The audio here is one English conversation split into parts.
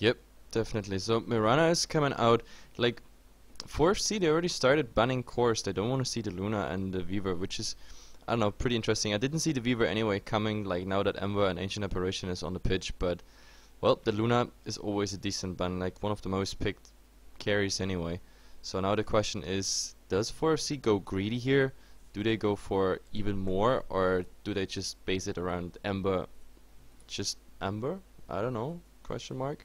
Yep, definitely. So Mirana is coming out. Like 4FC, they already started banning cores. They don't want to see the Luna and the Weaver, which is, I don't know, pretty interesting. I didn't see the Weaver anyway coming, like now that Ember and Ancient Apparition is on the pitch, but well, the Luna is always a decent ban, like one of the most picked carries anyway. So now the question is, does 4FC go greedy here? Do they go for even more, or do they just base it around Ember? Just Ember? I don't know. Question mark.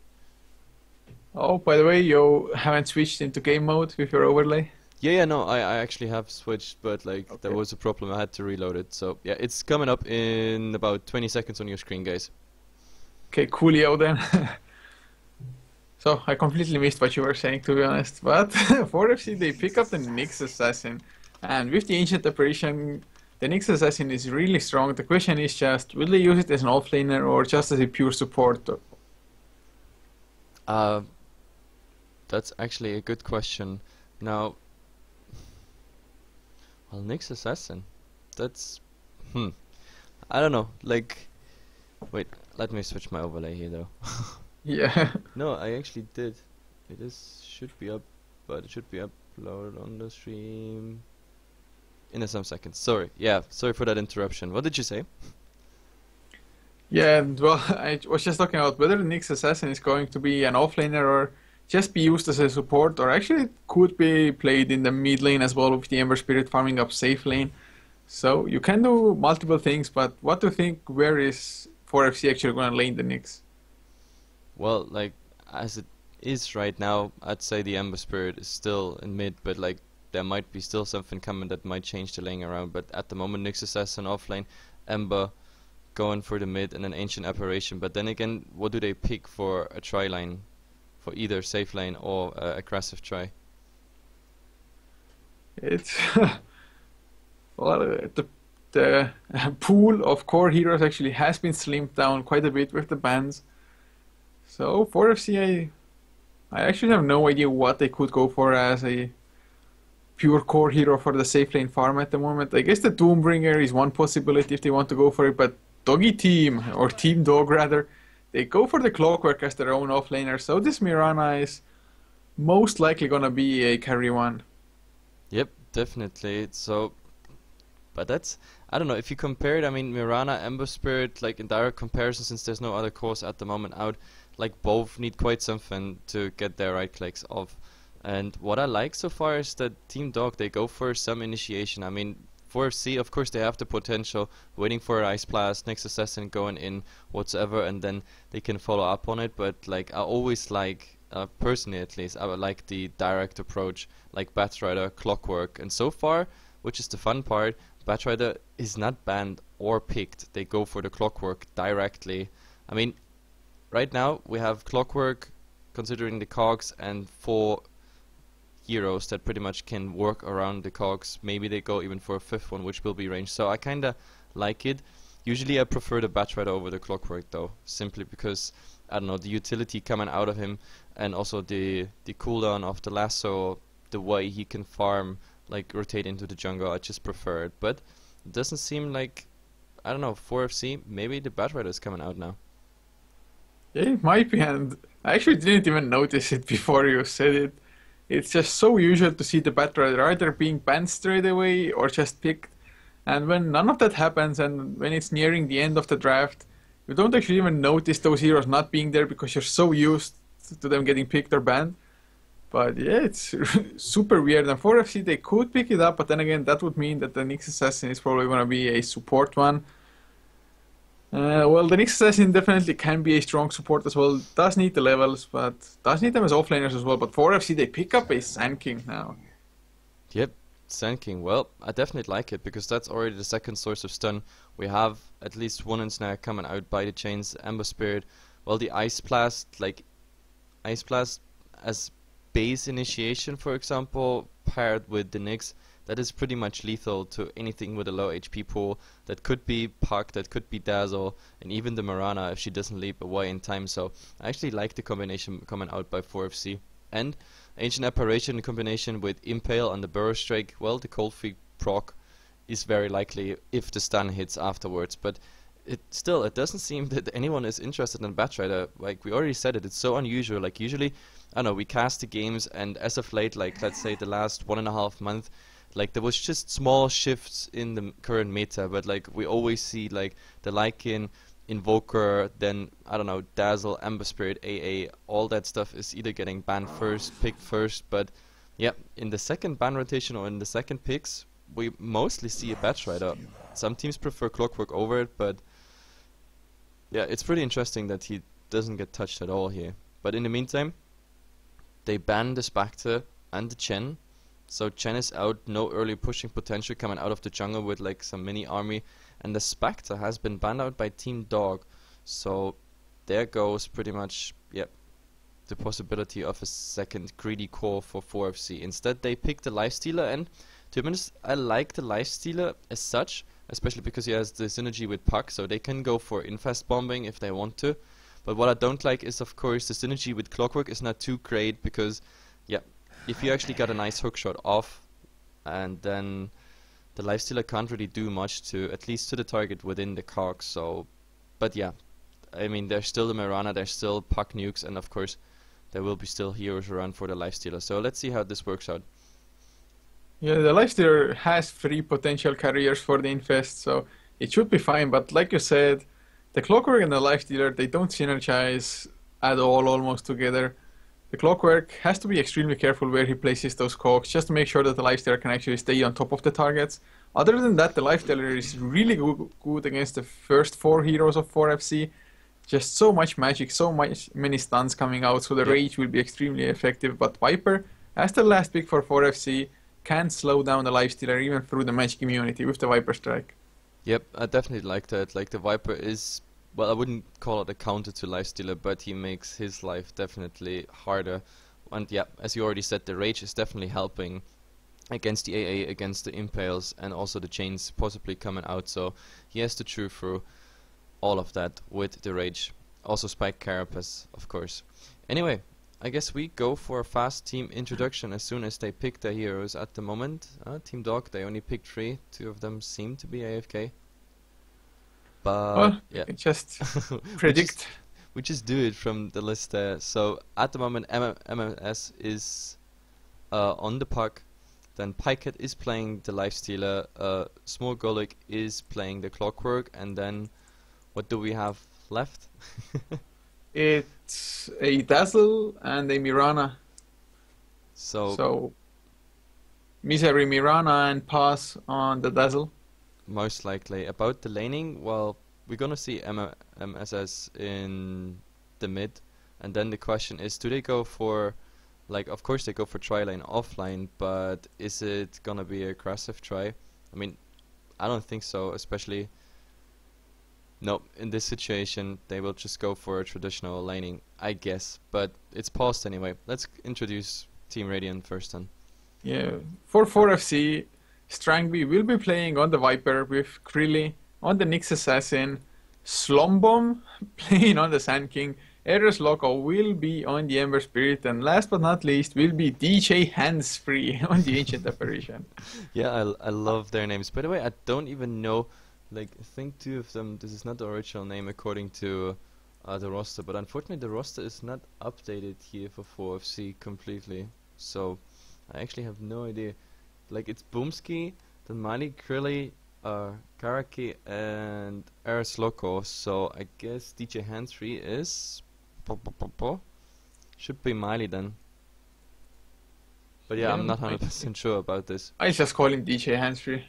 Oh, by the way, you haven't switched into game mode with your overlay? Yeah, no, I actually have switched, but like there Okay. was a problem. I had to reload it. So yeah, it's coming up in about 20 seconds on your screen, guys. Okay, coolio then. So, I completely missed what you were saying, to be honest. But 4FC, they pick up the Nyx Assassin. And with the Ancient Apparition, the Nyx Assassin is really strong. The question is just, will they use it as an offlaner or just as a pure support? Uh, that's actually a good question. Now, well, Nyx Assassin. That's I don't know. Like, wait, let me switch my overlay here though. Yeah. No, I actually did. It is should be up, but it should be uploaded on the stream in some seconds. Sorry, yeah, sorry for that interruption. What did you say? Yeah, and well, I was just talking about whether the Nyx Assassin is going to be an offlaner or just be used as a support, or actually it could be played in the mid lane as well with the Ember Spirit farming up safe lane. So you can do multiple things, but what do you think, where is 4FC actually going to lane the Nyx? Well, like as it is right now, I'd say the Ember Spirit is still in mid, but like there might be still something coming that might change the lane around. But at the moment, Nyx Assassin off lane, Ember going for the mid, and an Ancient Apparition. But then again, what do they pick for a tri line? For either safe lane or aggressive try? It's well, the pool of core heroes actually has been slimmed down quite a bit with the bans. So 4FC, I actually have no idea what they could go for as a pure core hero for the safe lane farm at the moment. I guess the Doombringer is one possibility if they want to go for it, but Doggy Team, or Team Dog rather, they go for the Clockwork as their own offlaner, so this Mirana is most likely gonna be a carry one. Yep, definitely. So, but that's, I don't know, if you compare it, I mean, Mirana, Ember Spirit, like in direct comparison, since there's no other cores at the moment out, like both need quite something to get their right clicks off. And what I like so far is that Team Dog, they go for some initiation. I mean, 4FC, of course, they have the potential, waiting for Ice Blast, next Assassin going in, whatsoever, and then they can follow up on it. But like, I always like, personally at least, I would like the direct approach, like Batrider, Clockwork, and so far, which is the fun part, Batrider is not banned or picked. They go for the Clockwork directly. I mean, right now we have Clockwork, considering the cogs, and 4 heroes that pretty much can work around the cogs. Maybe they go even for a 5th one, which will be ranged. So I kinda like it. Usually I prefer the Batrider over the Clockwork though, simply because, I don't know, the utility coming out of him, and also the cooldown of the lasso, the way he can farm, like rotate into the jungle, I just prefer it. But it doesn't seem like, I don't know, 4FC, maybe the Batrider is coming out now. Yeah, it might be, and I actually didn't even notice it before you said it. It's just so usual to see the Batrider either being banned straight away or just picked. And when none of that happens, and when it's nearing the end of the draft, you don't actually even notice those heroes not being there because you're so used to them getting picked or banned. But yeah, it's super weird. And 4FC, they could pick it up, but then again, that would mean that the Nyx Assassin is probably going to be a support one. Well, the Nyx Assassin definitely can be a strong support as well. Does need the levels, but does need them as offlaners as well. But 4FC, they pick up a Sand King now. Yep, Sand King. Well, I definitely like it because that's already the second source of stun. We have at least one ensnare coming out by the chains, Ember Spirit. Well, the Ice Blast, like Ice Blast as base initiation, for example, paired with the Nyx, that is pretty much lethal to anything with a low HP pool. That could be Puck, that could be Dazzle, and even the Mirana if she doesn't leap away in time. So I actually like the combination coming out by 4FC. And Ancient Apparition in combination with Impale and the Burrow Strike, well, the Cold Feet proc is very likely if the stun hits afterwards. But it doesn't seem that anyone is interested in Batrider. Like we already said it, it's so unusual. Like usually, I don't know, we cast the games, and as of late, like let's say the last 1.5 month, like there was just small shifts in the current meta, but like we always see like the Lycan, Invoker, then I don't know, Dazzle, Ember Spirit, AA, all that stuff is either getting banned first, picked first, but yeah, in the second ban rotation or in the second picks, we mostly see a Batrider. Some teams prefer Clockwork over it, but yeah, it's pretty interesting that he doesn't get touched at all here. But in the meantime, they banned the Spectre and the Chen. So Chen is out, no early pushing potential coming out of the jungle with like some mini army. And the Spectre has been banned out by Team Dog. So there goes pretty much, yeah, the possibility of a second greedy core for 4FC. Instead they picked the Lifestealer, and to be honest, I like the Lifestealer as such, especially because he has the synergy with Puck, so they can go for infest bombing if they want to. But what I don't like is, of course, the synergy with Clockwork is not too great, because yeah, if you actually got a nice hookshot off, and then the Lifestealer can't really do much to, at least to the target within the cog. So, but yeah, I mean, there's still the Mirana, there's still Puck nukes, and of course there will be still heroes around for the Lifestealer. So let's see how this works out. Yeah, the Lifestealer has 3 potential carriers for the infest, so it should be fine. But like you said, the Clockwork and the Lifestealer, they don't synergize at all almost together. The Clockwork has to be extremely careful where he places those cogs, just to make sure that the Lifestealer can actually stay on top of the targets. Other than that, the Lifestealer is really good against the first 4 heroes of 4FC. Just so much magic, many stuns coming out, so the Rage will be extremely effective. But Viper, as the last pick for 4FC, can slow down the Lifestealer even through the magic immunity with the Viper Strike. Yep, I definitely like that. Like the Viper is, well, I wouldn't call it a counter to Lifestealer, but he makes his life definitely harder. And yeah, as you already said, the Rage is definitely helping against the AA, against the Impales, and also the Chains possibly coming out. So he has to chew through all of that with the Rage. Also Spike Carapace, of course. Anyway, I guess we go for a fast team introduction as soon as they pick their heroes at the moment. Team Dog, they only picked 3. 2 of them seem to be AFK. But Well, yeah, just predict. we just do it from the list there. So at the moment, MMS is on the Puck. Then Pyket is playing the Lifestealer. Small Golic is playing the Clockwork. And then what do we have left? It's a Dazzle and a Mirana. So Misery Mirana and pass on the Dazzle. Most likely. About the laning, well, we're gonna see MSS in the mid, and then the question is, do they go for, like, of course they go for tri-lane offline, but is it gonna be aggressive try? I mean, I don't think so, especially, no, in this situation they will just go for a traditional laning, I guess, but it's paused anyway. Let's introduce Team Radiant first then. Yeah, for 4FC, Strangby will be playing on the Viper with Krilly, on the Nyx Assassin, Slumbomb playing on the Sand King, Eros Loco will be on the Ember Spirit, and last but not least will be DJ Handsfree on the Ancient Apparition. Yeah, I love their names. By the way, I don't even know, like, I think 2 of them, this is not the original name according to the roster, but unfortunately the roster is not updated here for 4FC completely, so I actually have no idea. Like, it's Boomski, then Miley, Krilly, Karaki, and Eris Loco. So I guess DJ Handsfree is should be Miley then. But yeah, I'm not 100% sure about this. I just call him DJ Handsfree,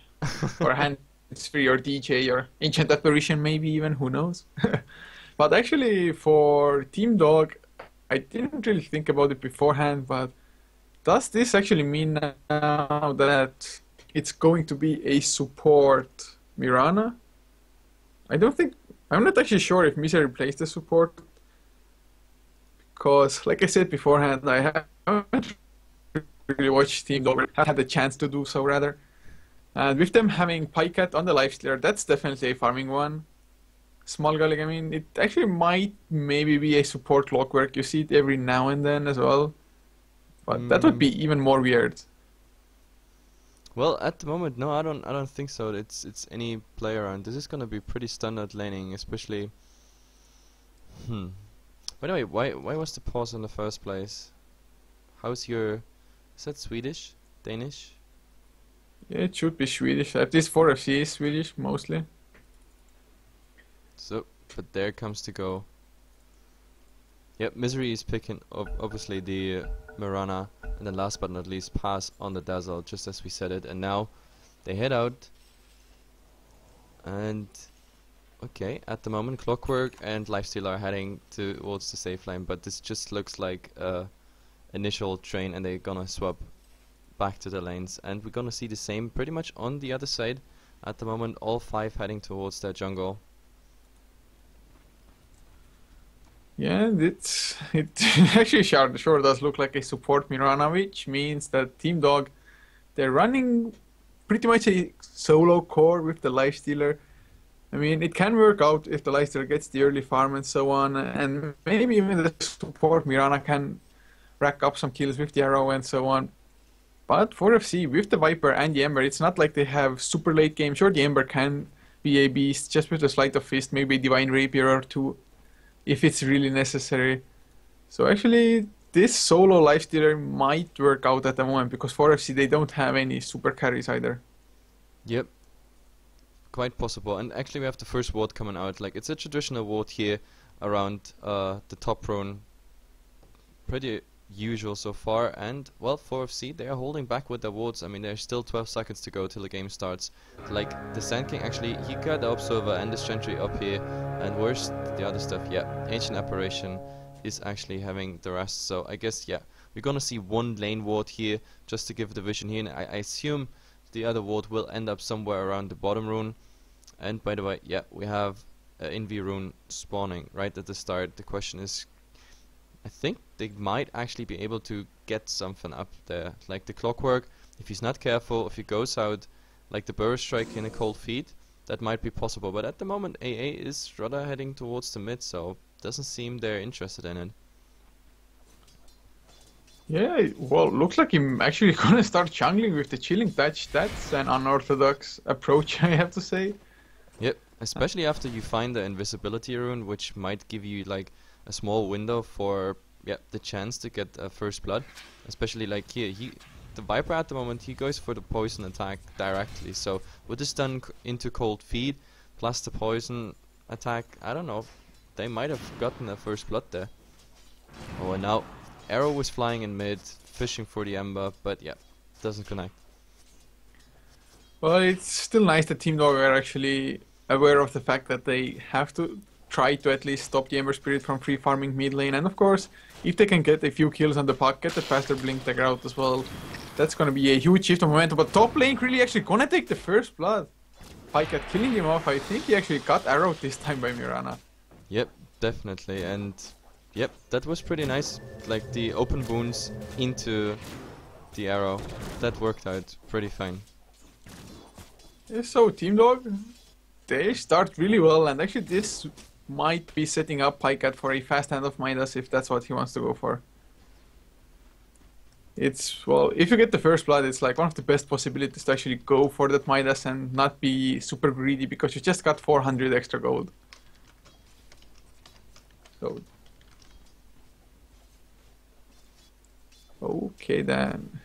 or Handsfree, or DJ, or Ancient Apparition, maybe even, who knows. But actually, for Team Dog, I didn't really think about it beforehand, but does this actually mean now that it's going to be a support Mirana? I'm not actually sure if Misery plays the support, because, like I said beforehand, I haven't really watched Team Dog, I had the chance to do so rather. And with them having Pycat on the Lifestealer, that's definitely a farming one. Small Gully, I mean, it actually might maybe be a support Clockwork, you see it every now and then as well. But that would be even more weird. Well, at the moment, no, I don't think so. It's any player around. This is gonna be pretty standard laning, especially. Hmm. By the way, why was the pause in the first place? How's your? Is that Swedish? Danish? Yeah, it should be Swedish. At least 4FC is Swedish mostly. So, but there comes the go. Yep, Misery is picking up obviously the Mirana, and then last but not least, pass on the Dazzle, just as we said it. And now they head out, and okay, at the moment, Clockwork and Lifesteal are heading towards the safe lane, but this just looks like a initial train, and they're gonna swap back to the lanes, and we're gonna see the same pretty much on the other side. At the moment, all 5 heading towards their jungle. Yeah, it actually sure does look like a support Mirana, which means that Team Dog, they're running pretty much a solo core with the Lifestealer. I mean, it can work out if the Lifestealer gets the early farm and so on, and maybe even the support Mirana can rack up some kills with the arrow and so on. But for FC, with the Viper and the Ember, it's not like they have super late game. Sure, the Ember can be a beast, just with a Sleight of Fist, maybe a Divine Rapier or two, if it's really necessary. So actually, this solo Lifestealer might work out at the moment, because for FC, they don't have any super carries either. Yep, quite possible. And actually, we have the first ward coming out. Like, it's a traditional ward here around the top rune. Pretty usual so far, and well, 4FC, they are holding back with their wards. I mean, there's still 12 seconds to go till the game starts. Like, the Sand King actually, he got the Observer and the Sentry up here, and where's the other stuff? Yeah, Ancient Apparition is actually having the rest, so I guess, yeah, we're gonna see one lane ward here, just to give the vision here, and I assume the other ward will end up somewhere around the bottom rune. And by the way, yeah, we have Invi rune spawning right at the start. The question is, I think they might actually be able to get something up there. Like the Clockwork, if he's not careful, if he goes out like the Burst Strike in a cold feet, that might be possible. But at the moment, AA is rather heading towards the mid, so doesn't seem they're interested in it. Yeah, well, looks like I'm actually gonna start jungling with the Chilling Touch. That's an unorthodox approach, I have to say. Yep, especially after you find the Invisibility rune, which might give you like a small window for the chance to get first blood. Especially like here, the Viper at the moment, he goes for the poison attack directly. So with the stun into cold feet plus the poison attack, I don't know, they might have gotten a first blood there. Oh, and now Arrow was flying in mid, fishing for the Ember, but yeah, doesn't connect. Well, it's still nice that Team Dog are actually aware of the fact that they have to try to at least stop the Ember Spirit from free farming mid lane, and of course, if they can get a few kills on the puck, get the faster blink dagger out as well, that's gonna be a huge shift of momentum. But top lane really actually gonna take the first blood. Pycat killing him off. I think he actually got arrowed this time by Mirana. Yep, definitely, and yep, that was pretty nice. Like the open wounds into the arrow, that worked out pretty fine. Yeah, so Team Dog, they start really well, and actually this might be setting up Pycat for a fast hand of Midas if that's what he wants to go for. It's, well, if you get the first blood, it's like one of the best possibilities to actually go for that Midas and not be super greedy, because you just got 400 extra gold. So, okay then.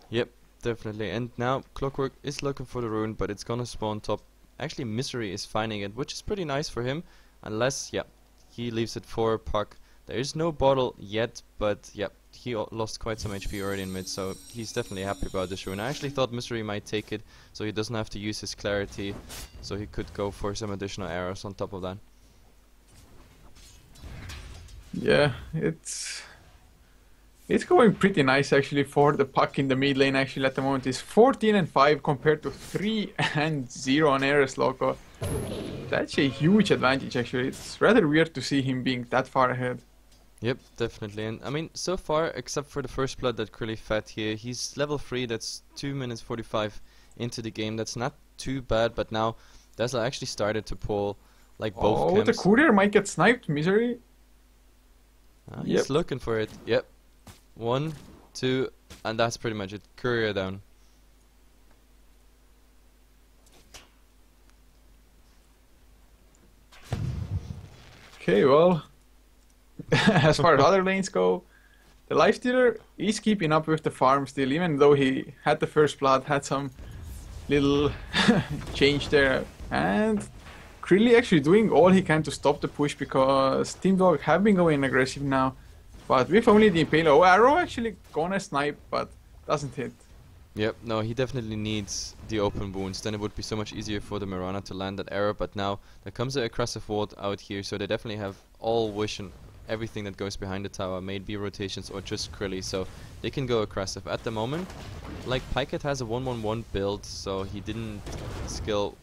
Yep, definitely. And now Clockwork is looking for the rune, but it's gonna spawn top. Actually, Misery is finding it, which is pretty nice for him. Unless, yeah, he leaves it for Puck. There is no bottle yet, but yeah, he lost quite some HP already in mid, so he's definitely happy about this rune. I actually thought Misery might take it, so he doesn't have to use his clarity, so he could go for some additional arrows on top of that. Yeah, it's going pretty nice actually for the Puck in the mid lane. Actually at the moment is 14 and 5 compared to 3 and 0 on Ares Loco. That's a huge advantage actually. It's rather weird to see him being that far ahead. Yep, definitely. And I mean, so far, except for the first blood that Curly fed here, he's level 3, that's 2 minutes 45 into the game. That's not too bad, but now Dazzler actually started to pull like both camps. The courier might get sniped, Misery. He's looking for it. Yep. 1, 2, and that's pretty much it. Courier down. Okay, well, as far as other lanes go, the Lifestealer is keeping up with the farm still, even though he had the first blood, had some little change there. And Krilly actually doing all he can to stop the push because Team Dog have been going aggressive now. But with only the Impale, oh, Arrow actually gonna snipe, but doesn't hit. Yep, no, he definitely needs the open wounds. Then it would be so much easier for the Mirana to land that arrow. But now there comes an aggressive ward out here, so they definitely have all vision, everything that goes behind the tower, maybe rotations or just Krilly, so they can go aggressive. At the moment, like Pyket has a 1-1-1 build, so he didn't skill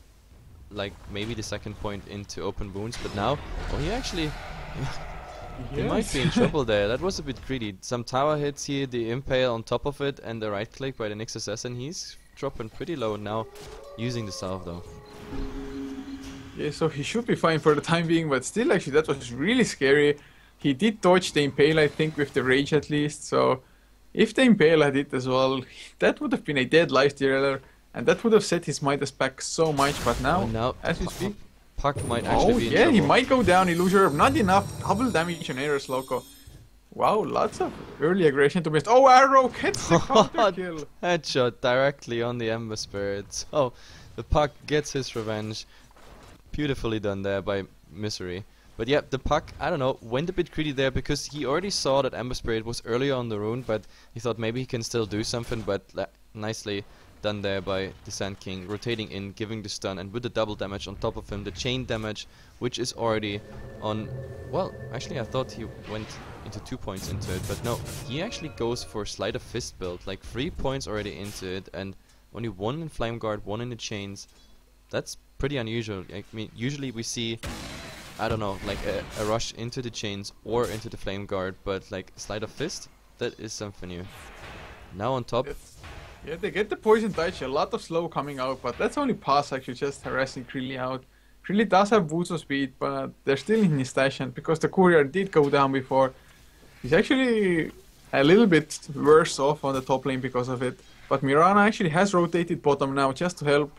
like maybe the second point into open wounds, but now, oh, he actually he might be in trouble there. That was a bit greedy. Some tower hits here, the impale on top of it, and the right click by the Nyx assassin. He's dropping pretty low now, using the salve though. Yeah, so he should be fine for the time being, but still, actually, that was really scary. He did dodge the impale, I think, with the rage at least. So if the impale had hit as well, that would have been a dead Lifestealer, and that would have set his Midas back so much. But now, as we speak, Puck might actually be in trouble. He might go down. Illusion, not enough. Double damage on Eros Loco. Wow, lots of early aggression to miss. Oh, Arrow gets the counter kill. Headshot directly on the Ember Spirit. So the Puck gets his revenge. Beautifully done there by Misery. But yeah, the Puck, I don't know, went a bit greedy there because he already saw that Ember Spirit was earlier on the rune, but he thought maybe he can still do something, but nicely done there by the Sand King, rotating in, giving the stun, and with the double damage on top of him, the chain damage, which is already on, well, actually I thought he went into 2 points into it, but no, he actually goes for Sleight of Fist build, like 3 points already into it, and only 1 in Flame Guard, 1 in the chains. That's pretty unusual. I mean, usually we see, I don't know, like a rush into the chains or into the Flame Guard, but like Sleight of Fist, that is something new. Now on top. Yeah, they get the poison touch, a lot of slow coming out, but that's only pass actually, just harassing Krilly out. Krilly does have boots of speed, but they're still in his stash, and because the courier did go down before, he's actually a little bit worse off on the top lane because of it. But Mirana actually has rotated bottom now just to help.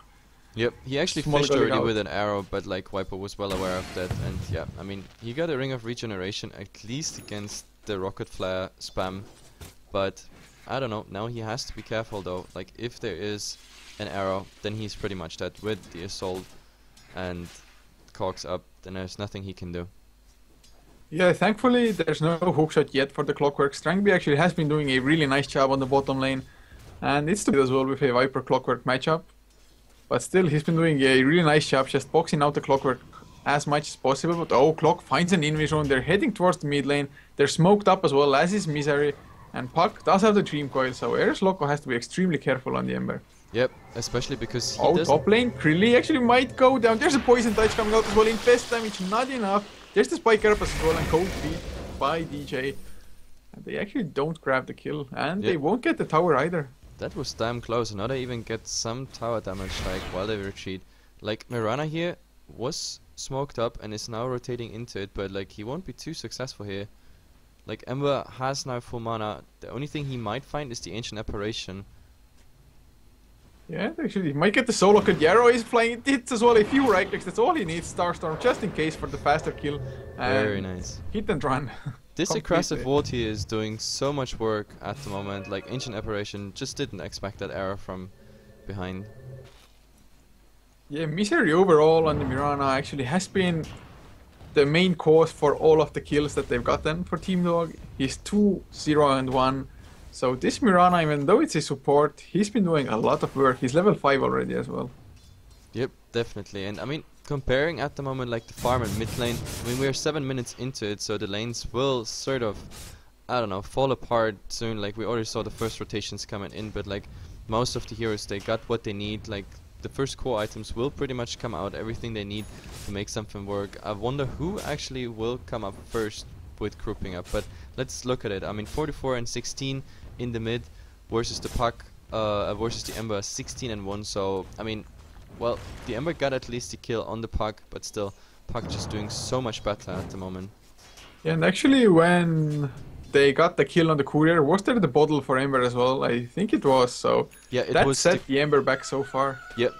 Yep, he actually fished already with an arrow, but like Viper was well aware of that, and yeah, I mean, he got a Ring of Regeneration at least against the Rocket Flare spam, but I don't know, now he has to be careful though, like if there is an arrow, then he's pretty much dead. With the Assault and Cogs up, then there's nothing he can do. Yeah, thankfully there's no hookshot yet for the Clockwork. Strangby actually has been doing a really nice job on the bottom lane, and it's to be as well with a Viper Clockwork matchup. But still, he's been doing a really nice job just boxing out the Clockwork as much as possible. But oh, Clock finds an invis zone. They're heading towards the mid lane. They're smoked up as well, as is Misery. And Puck does have the Dream Coil, so Eros Loco has to be extremely careful on the Ember. Yep, especially because he doesn't... top lane, Krilly actually might go down. There's a Poison Touch coming out as well. Infest damage, not enough. There's the Spike Carapace as well, and cold feet by DJ. And they actually don't grab the kill, and they won't get the tower either. That was damn close. Now they even get some tower damage, like while they retreat. Like Mirana here was smoked up and is now rotating into it, but like he won't be too successful here. Like Ember has now full mana. The only thing he might find is the Ancient Apparition. Yeah, actually, he might get the solo kill. Yarrow is flying. It as well. A few right clicks. That's all he needs. Starstorm, just in case for the faster kill. Very nice. Hit and run. This aggressive ward here is doing so much work at the moment. Like Ancient Apparition, just didn't expect that arrow from behind. Yeah, Misery overall on the Mirana actually has been the main cause for all of the kills that they've gotten for Team Dog. He's 2-0-1. So this Mirana, even though it's a support, he's been doing a lot of work. He's level 5 already as well. Yep, definitely. And I mean, comparing at the moment like the farm and mid lane, I mean we're 7 minutes into it, so the lanes will sort of, I don't know, fall apart soon. Like we already saw the first rotations coming in, but like most of the heroes, they got what they need. Like the first core items will pretty much come out, everything they need to make something work. I wonder who actually will come up first with grouping up, but let's look at it. I mean 44 and 16 in the mid versus the Puck, versus the Ember 16 and 1, so I mean, well, the Ember got at least the kill on the Puck, but still, Puck just doing so much better at the moment. Yeah, and actually when they got the kill on the courier, was there the bottle for Ember as well? I think it was, so yeah, it that was set the Ember back so far. Yep,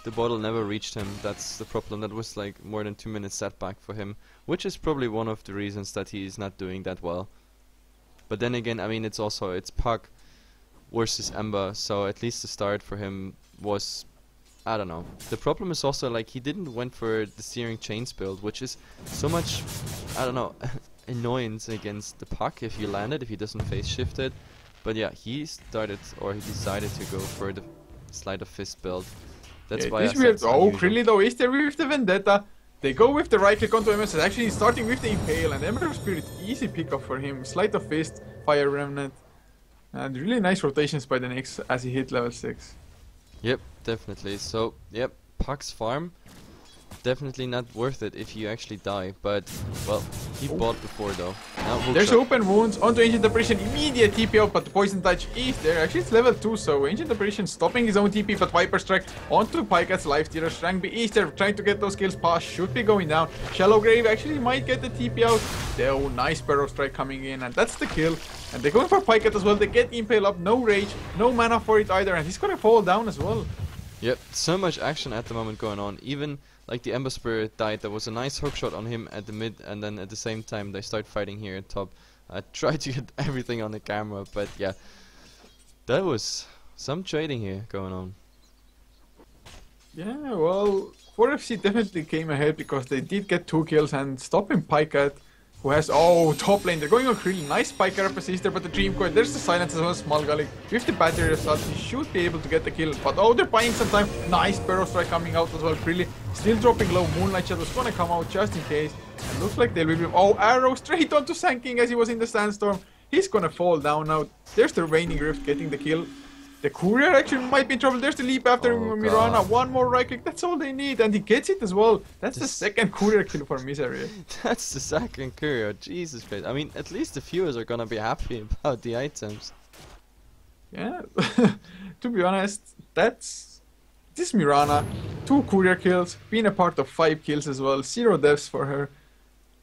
the bottle never reached him, that's the problem. That was like more than 2 minutes setback for him. which is probably one of the reasons that he is not doing that well. But then again, I mean, it's Puck versus Ember, so at least the start for him was, I don't know. The problem is also like he didn't went for the Searing Chains build, which is so much, I don't know, annoyance against the Puck if you land it, if he doesn't phase shift it. But yeah, he decided to go for the Sleight of Fist build. That's why this I said weird. it's Oh, unusual. Krilly though is there with the Vendetta. They go with the right click onto MS, actually starting with the Impale, and Ember Spirit, easy pickup for him. Sleight of Fist, Fire Remnant, and really nice rotations by the Nyx as he hit level 6. Yep, definitely. So, yep, Puck's farm, definitely not worth it if you actually die. But, well, he bought before though. Now There's hookshot. open wounds onto Ancient Apparition, immediate TP out, but the Poison Touch is there. Actually, it's level 2, so Ancient Apparition stopping his own TP, but Viper Strike onto Pykat's Life Stealer. Strangby is there, trying to get those kills past, should be going down. Shallow Grave actually might get the TP out. Oh, nice Barrow Strike coming in, and that's the kill. And they're going for Pykat as well. They get Impale up, no rage, no mana for it either, and he's gonna fall down as well. Yep, so much action at the moment going on. Even like the Ember Spirit died, there was a nice hookshot on him at the mid, and then at the same time they start fighting here at top. I tried to get everything on the camera, but yeah, that was some trading here going on. Yeah, well, 4FC definitely came ahead because they did get 2 kills and stopping Pykat, who has, top lane, they're going on Krill, nice Pyker up assist there, but the Dream Coil, there's the silence as well, Small Gully, with the battery assault, he should be able to get the kill, but they're buying some time, nice Barrow Strike coming out as well, Krilly, still dropping low, Moonlight Shadow's gonna come out just in case, and looks like they'll be, arrow straight onto Sanking as he was in the Sandstorm, he's gonna fall down now, there's the Raining Rift getting the kill. The courier actually might be in trouble. There's the leap after Mirana. God. One more right click. That's all they need. And he gets it as well. That's the second courier kill for Misery. That's the second courier, Jesus Christ. I mean, at least the viewers are gonna be happy about the items. Yeah. To be honest, this Mirana. 2 courier kills. Being a part of 5 kills as well. 0 deaths for her.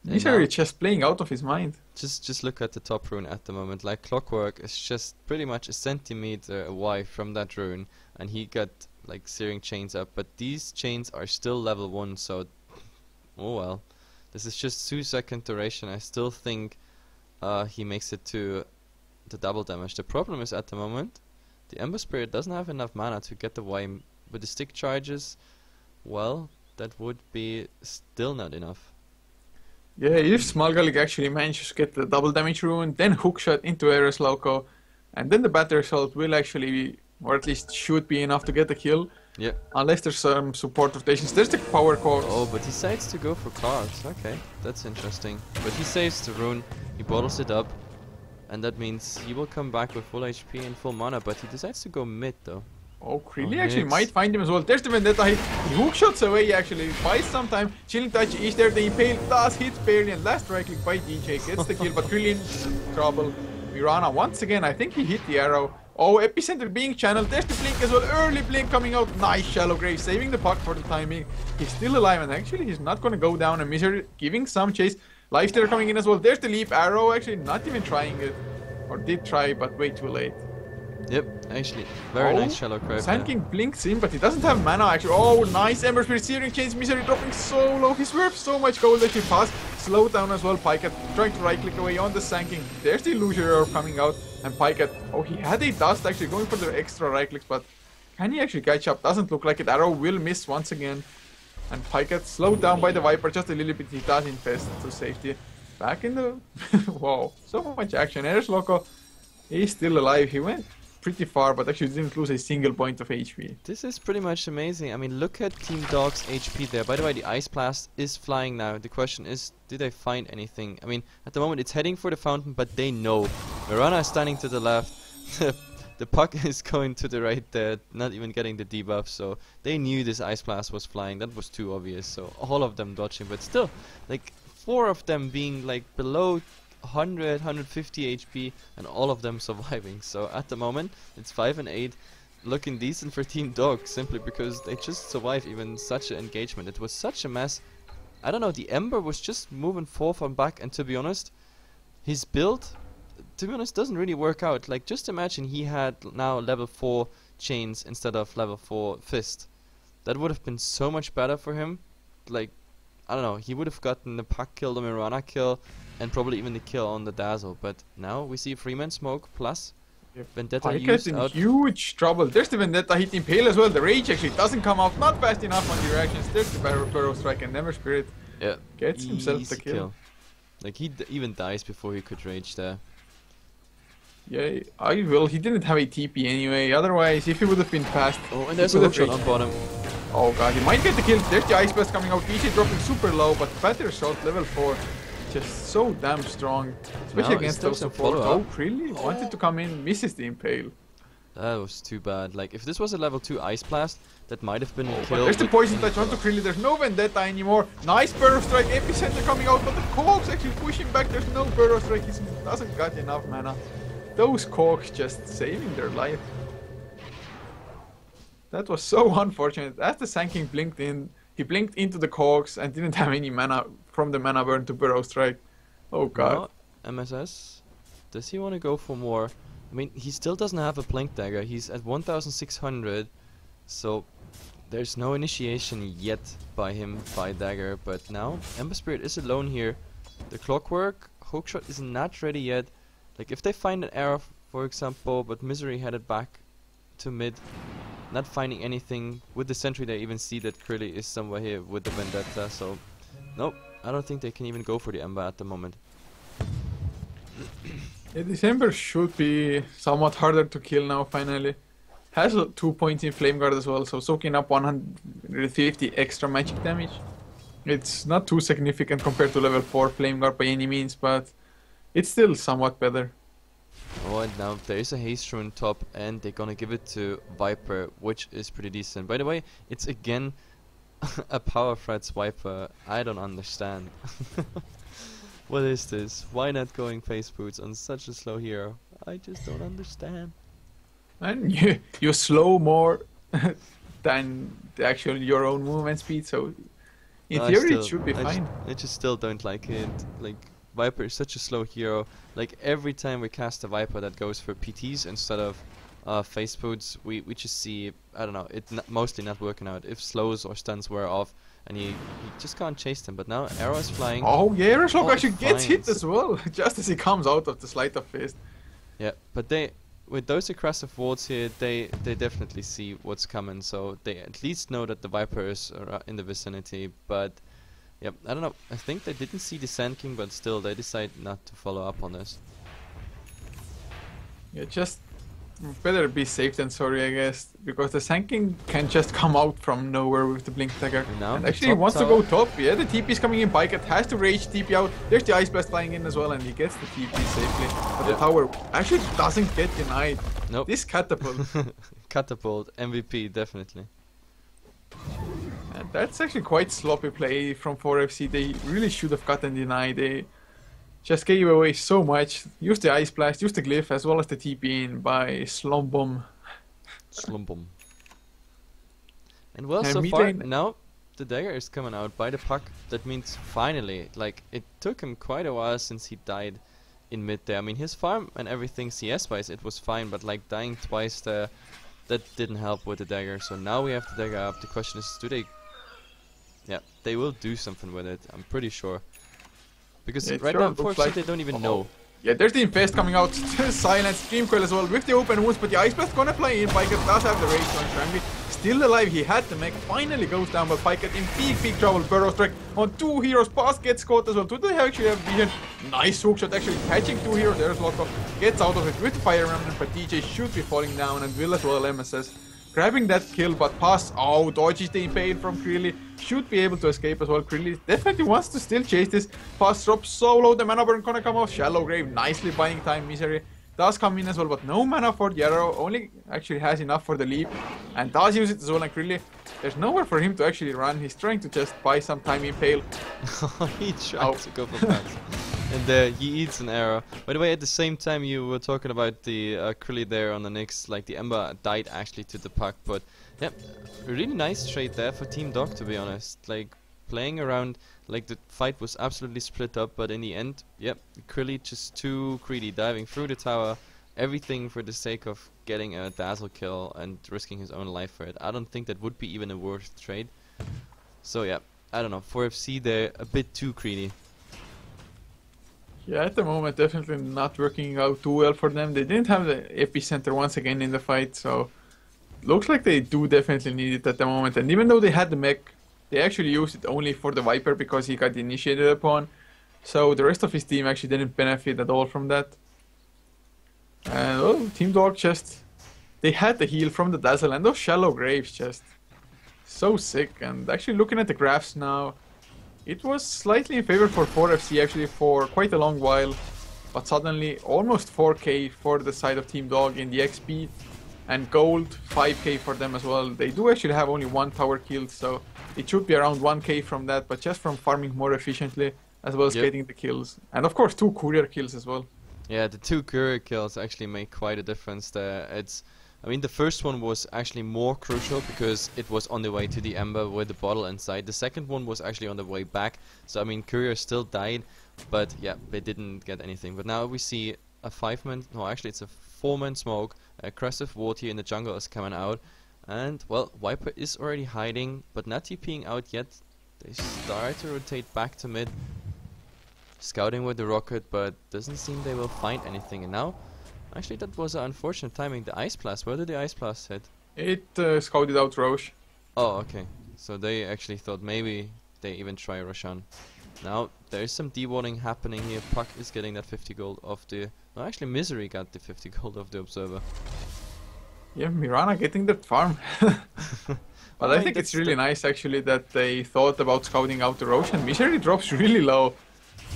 Misery just playing out of his mind. Just look at the top rune at the moment. Like Clockwork is just pretty much a centimeter away from that rune, and he got like Searing Chains up. But these chains are still level 1, so oh well. This is just 2-second duration. I still think he makes it to the double damage. The problem is at the moment the Ember Spirit doesn't have enough mana to get the Y with the stick charges. Well, that would be still not enough. Yeah, if Smalgalik actually manages to get the double damage rune, then hookshot into Ares Loco, and then the battery assault will actually be, or at least should be enough to get the kill. Yeah. Unless there's some support rotations. There's the power core. Oh, but he decides to go for cards. Okay, that's interesting. But he saves the rune, he bottles it up, and that means he will come back with full HP and full mana, but he decides to go mid though. Oh, Krilly actually Nyx. might find him as well. There's the Vendetta hit. He hookshots away actually. Buys some time. Chilling Touch is there. The Impale does hit barely. And last right click by DJ gets the kill. But Krilly in trouble. Mirana once again. I think he hit the arrow. Oh, Epicenter being channeled. There's the blink as well. Early blink coming out. Nice Shallow Grave. Saving the puck for the timing. He's still alive. And actually he's not going to go down. And Misery giving some chase. Lifestealer coming in as well. There's the leap. Arrow actually not even trying it. Or did try but way too late. Yep, actually, very nice Shallow Grave. Sand King blinks in, but he doesn't have mana actually. Oh, nice Ember Spirit, Searing Chains, Misery dropping so low. He's worth so much gold that he passed. Slow down as well, Pykat trying to right click away on the Sand King. There's the Illusionary coming out, and Pykat, he had a dust actually going for the extra right clicks, but can he actually catch up? Doesn't look like it. Arrow will miss once again. And Pykat slowed down by the Viper just a little bit. He does infest to safety. Back in the... Wow, so much action. Eres Loco, he's still alive. He went pretty far, but actually didn't lose a single point of HP. This is pretty much amazing. I mean, look at Team Dog's HP there. By the way, the Ice Blast is flying now. The question is, did they find anything? I mean, at the moment it's heading for the fountain, but they know. Mirana is standing to the left. The puck is going to the right there, not even getting the debuff, so they knew this Ice Blast was flying. That was too obvious, so all of them dodging, but still, like, 4 of them being like below 100, 150 HP, and all of them surviving. So at the moment it's 5 and 8, looking decent for Team Dog, simply because they just survived even such an engagement. It was such a mess. I don't know, the Ember was just moving forth and back, and to be honest, his build, to be honest, doesn't really work out. Like, just imagine he had now level 4 chains instead of level 4 fist. That would have been so much better for him. Like, I don't know, he would have gotten the Puck kill, the Mirana kill, and probably even the kill on the Dazzle. But now we see Freeman smoke plus Vendetta Pike's used in out. huge trouble. There's the Vendetta hit Impale as well. The Rage actually doesn't come out, not fast enough on the reactions. There's the Burrow Strike, and Never Spirit gets himself the kill. Like he even dies before he could Rage there. Yeah, I will. He didn't have a TP anyway. Otherwise, if he would have been fast. Oh, and there's a hook shot on bottom. Oh god, he might get the kill. There's the Ice Blast coming out. DJ dropping super low, but Battery Shot level 4. Just so damn strong. Especially against those supports. Oh, really? Wanted to come in, misses the Impale. That was too bad. Like, if this was a level 2 Ice Blast, that might have been a kill. There's the Poison Touch onto Krilly. There's no Vendetta anymore. Nice Burrow Strike. Epicenter coming out, but the Cogs actually pushing back. There's no Burrow Strike. He doesn't got enough mana. Those Cogs just saving their life. That was so unfortunate. As the Sand King blinked in, he blinked into the Cogs and didn't have any mana from the mana burn to Burrow Strike. Oh god. No, MSS. Does he want to go for more? I mean, he still doesn't have a Blink Dagger. He's at 1,600. So there's no initiation yet by him by Dagger. But now Ember Spirit is alone here. The Clockwork Hookshot is not ready yet. Like if they find an arrow, for example, but Misery headed back to mid, not finding anything. With the Sentry they even see that Krilly is somewhere here with the Vendetta. So nope, I don't think they can even go for the Ember at the moment. Yeah, this Ember should be somewhat harder to kill now finally. Has 2 points in Flame Guard as well, so soaking up 150 extra magic damage. It's not too significant compared to level 4 Flame Guard by any means, but it's still somewhat better. Oh, and now there is a Haste Rune top, and they're gonna give it to Viper, which is pretty decent. By the way, it's again a Power Threats Viper. I don't understand. What is this? Why not going Face Boots on such a slow hero? I just don't understand. And you slow more than the actual your own movement speed, so in theory it should be fine. I just still don't like it. Like Viper is such a slow hero. Like every time we cast a Viper that goes for PTs instead of Face Boots, we just see, I don't know, it mostly not working out. If slows or stuns wear off, and you just can't chase them. But now Arrow is flying. Oh yeah, Aeroslog actually gets hit as well, just as he comes out of the Sleight of Fist. Yeah, but they, with those aggressive wards here, they definitely see what's coming, so they at least know that the Viper is in the vicinity. But yep, I don't know, I think they didn't see the Sand King, but still they decide not to follow up on this. Yeah, just better be safe than sorry, I guess, because the Sand King can just come out from nowhere with the Blink Dagger. And actually he wants to go top. Yeah, the TP is coming in. Pikeat has to Rage TP out. There's the Ice Blast flying in as well, and he gets the TP safely. But the tower actually doesn't get denied. Nope. This Catapult. Catapult, MVP, definitely. And that's actually quite sloppy play from 4FC. They really should have gotten denied. They just gave away so much. Use the Ice Blast, use the Glyph, as well as the TP in by Slumbum. Slumbum. And well, so far, now the Dagger is coming out by the Puck. That means finally, like, it took him quite a while since he died in mid there. I mean, his farm and everything CS-wise, it was fine, but like dying twice there, that didn't help with the Dagger. So now we have the Dagger up. The question is, do they... Yeah, they will do something with it, I'm pretty sure. Because right now, unfortunately, they don't even know. Yeah, there's the Infest coming out. Silence, Dreamcoil as well with the open wounds, but the Ice Blast gonna play in. Pikeat does have the Rage on Shrambi. Still alive, he had the mech, finally goes down, but Pikeat in big trouble. Burrow Strike on 2 heroes. Pass gets caught as well. Do they actually have vision? Nice hookshot, actually catching 2 heroes. There's Loco, gets out of it with the Fire Remnant, but DJ should be falling down and will as well. MSS grabbing that kill, but Pass, oh, dodges the Impale from Krilly. Should be able to escape as well. Krilly definitely wants to still chase this. Pass drops so low, the mana burn gonna come off. Shallow Grave nicely buying time. Misery does come in as well, but no mana for the arrow. Only actually has enough for the leap, and does use it as well. And Krilly, there's nowhere for him to actually run. He's trying to just buy some time. Impale. He tried to go for that. And he eats an arrow. By the way, at the same time you were talking about the Krilly there on the Nyx, like the Ember died actually to the Puck, but yeah, a really nice trade there for Team Dog, to be honest. Like, playing around, like the fight was absolutely split up, but in the end, yep, Krilly just too greedy, diving through the tower, everything for the sake of getting a Dazzle kill and risking his own life for it. I don't think that would be even a worth trade. So yeah, I don't know, 4FC, they're a bit too greedy. Yeah, at the moment, definitely not working out too well for them. They didn't have the epicenter once again in the fight, so looks like they do definitely need it at the moment. And even though they had the mech, they actually used it only for the Viper because he got initiated upon. So the rest of his team actually didn't benefit at all from that. And oh, Team Dog just... They had the heal from the Dazzle, and those shallow graves just... So sick. And actually looking at the graphs now, it was slightly in favor for 4FC actually for quite a long while. But suddenly almost 4k for the side of Team Dog in the XP. And gold 5k for them as well. They do actually have only one tower killed, so it should be around 1k from that, but just from farming more efficiently as well as getting the kills. And of course 2 courier kills as well. Yeah, the 2 courier kills actually make quite a difference there. I mean, the first one was actually more crucial because it was on the way to the Ember with the bottle inside. The second one was actually on the way back. So I mean, courier still died, but yeah, they didn't get anything. But now we see a 5-man, no, actually it's a 4-man smoke. Aggressive ward here in the jungle is coming out, and well, Viper is already hiding, but not TPing out yet. They start to rotate back to mid, scouting with the rocket, but doesn't seem they will find anything. And now, actually, that was an unfortunate timing. The ice blast. Where did the ice blast hit? It scouted out Roche. Oh, okay. So they actually thought maybe they even try Roshan. Now there is some dewarding happening here. Puck is getting that 50 gold of the... No, actually Misery got the 50 gold of the Observer. Yeah, Mirana getting that farm. But I think it's really nice actually that they thought about scouting out the Roche, and Misery drops really low.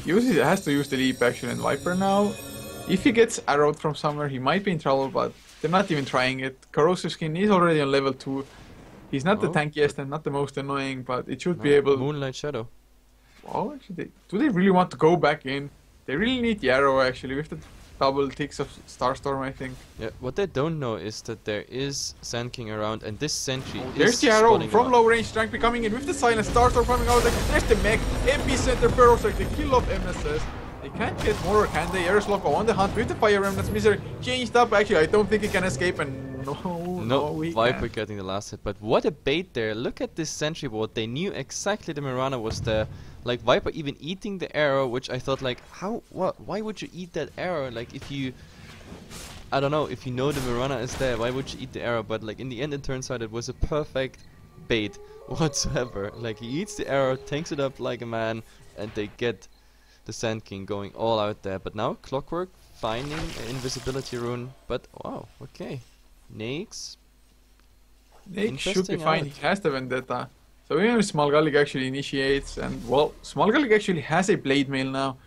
Has to use the leap actually, and Viper now. If he gets arrowed from somewhere, he might be in trouble, but they're not even trying it. Corrosive Skin is already on level 2. He's not the tankiest and not the most annoying, but it should be able... Moonlight Shadow. Oh, actually, do they really want to go back in? They really need the arrow actually, with the double ticks of Starstorm, I think. Yeah, what they don't know is that there is Sand King around, and this sentry is there's the arrow from low range, Strength coming in with the silent Starstorm coming out. There's the mech, epicenter, burrows like the kill of MSS. They can't get more, can they? Aeroslock on the hunt with the Fire Remnants. Misery changed up. Actually, I don't think he can escape, and no, Viper getting the last hit. But what a bait there. Look at this sentry ward. They knew exactly the Mirana was there. Like, Viper even eating the arrow, which I thought, like, why would you eat that arrow? Like, if you... I don't know, if you know the Mirana is there, why would you eat the arrow? But, like, in the end, it turns out it was a perfect bait whatsoever. Like, he eats the arrow, tanks it up like a man, and they get the Sand King going all out there. But now, Clockwork finding an invisibility rune. But, wow, okay. Nakes should be fine. He has the Vendetta. So even if Smalgalik actually initiates, and well, Smalgalik actually has a Blade Mail now.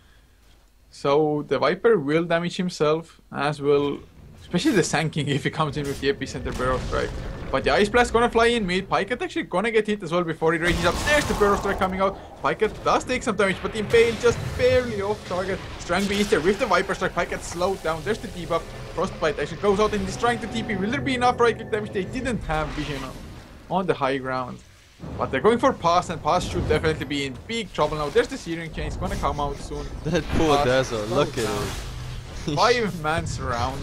So the Viper will damage himself, as will, especially the Sand King if he comes in with the Epicenter Barrow Strike. But the Ice Blast gonna fly in mid. Pyket actually gonna get hit as well before he rages up. There's the Barrow Strike coming out. Pyket does take some damage, but the Impale just barely off target. Strangby is there with the Viper Strike. Pyket slowed down. There's the debuff. Frostbite actually goes out and is trying to TP. Will there be enough right click damage? They didn't have vision on the high ground. But they're going for Pass, and Pass should definitely be in big trouble now. There's the Searing Chain. It's gonna come out soon. That poor Dazzle, look at it. 5-man surround.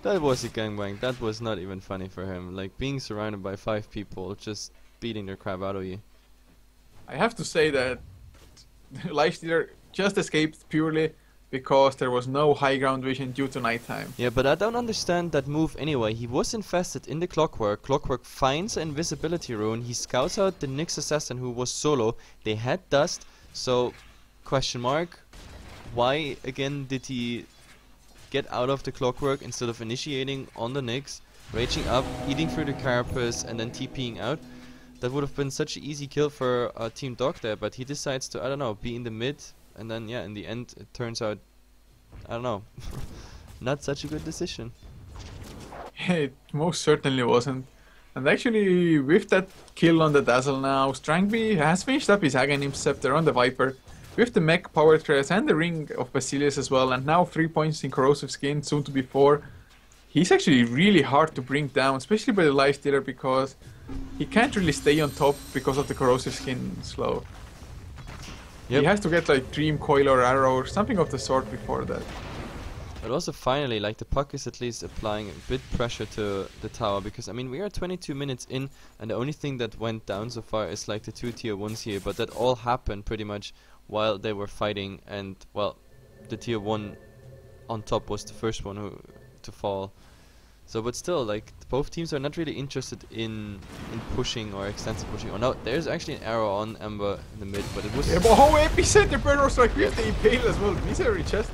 That was a gangbang. That was not even funny for him. Like, being surrounded by 5 people just beating their crap out of you. I have to say that Lifestealer just escaped purely because there was no high ground vision due to nighttime. Yeah, but I don't understand that move anyway. He was infested in the Clockwork. Clockwork finds an invisibility rune. He scouts out the Nyx assassin who was solo. They had dust, so question mark. Why again did he get out of the Clockwork instead of initiating on the Nyx, raging up, eating through the carapace, and then TPing out? That would have been such an easy kill for Team Dog there, but he decides to, I don't know, be in the mid, and then yeah, in the end it turns out, I don't know, not such a good decision. It most certainly wasn't. And actually, with that kill on the Dazzle now, Strangby has finished up his Aghanim Scepter on the Viper, with the mech power threads and the Ring of Basilius as well, and now 3 points in Corrosive Skin, soon to be 4. He's actually really hard to bring down, especially by the Lifestealer, because he can't really stay on top because of the Corrosive Skin slow. Yep. He has to get like Dream Coil or Arrow or something of the sort before that. But also finally, like the puck is at least applying a bit pressure to the tower, because I mean we are 22 minutes in and the only thing that went down so far is like the 2 tier 1s here, but that all happened pretty much while they were fighting, and well, the tier 1 on top was the first one to fall. So but still, like both teams are not really interested in pushing or extensive pushing. Oh no, there's actually an arrow on Ember in the mid, but it was... Yeah, but how epicenter burner strike with the impale as well. Misery just...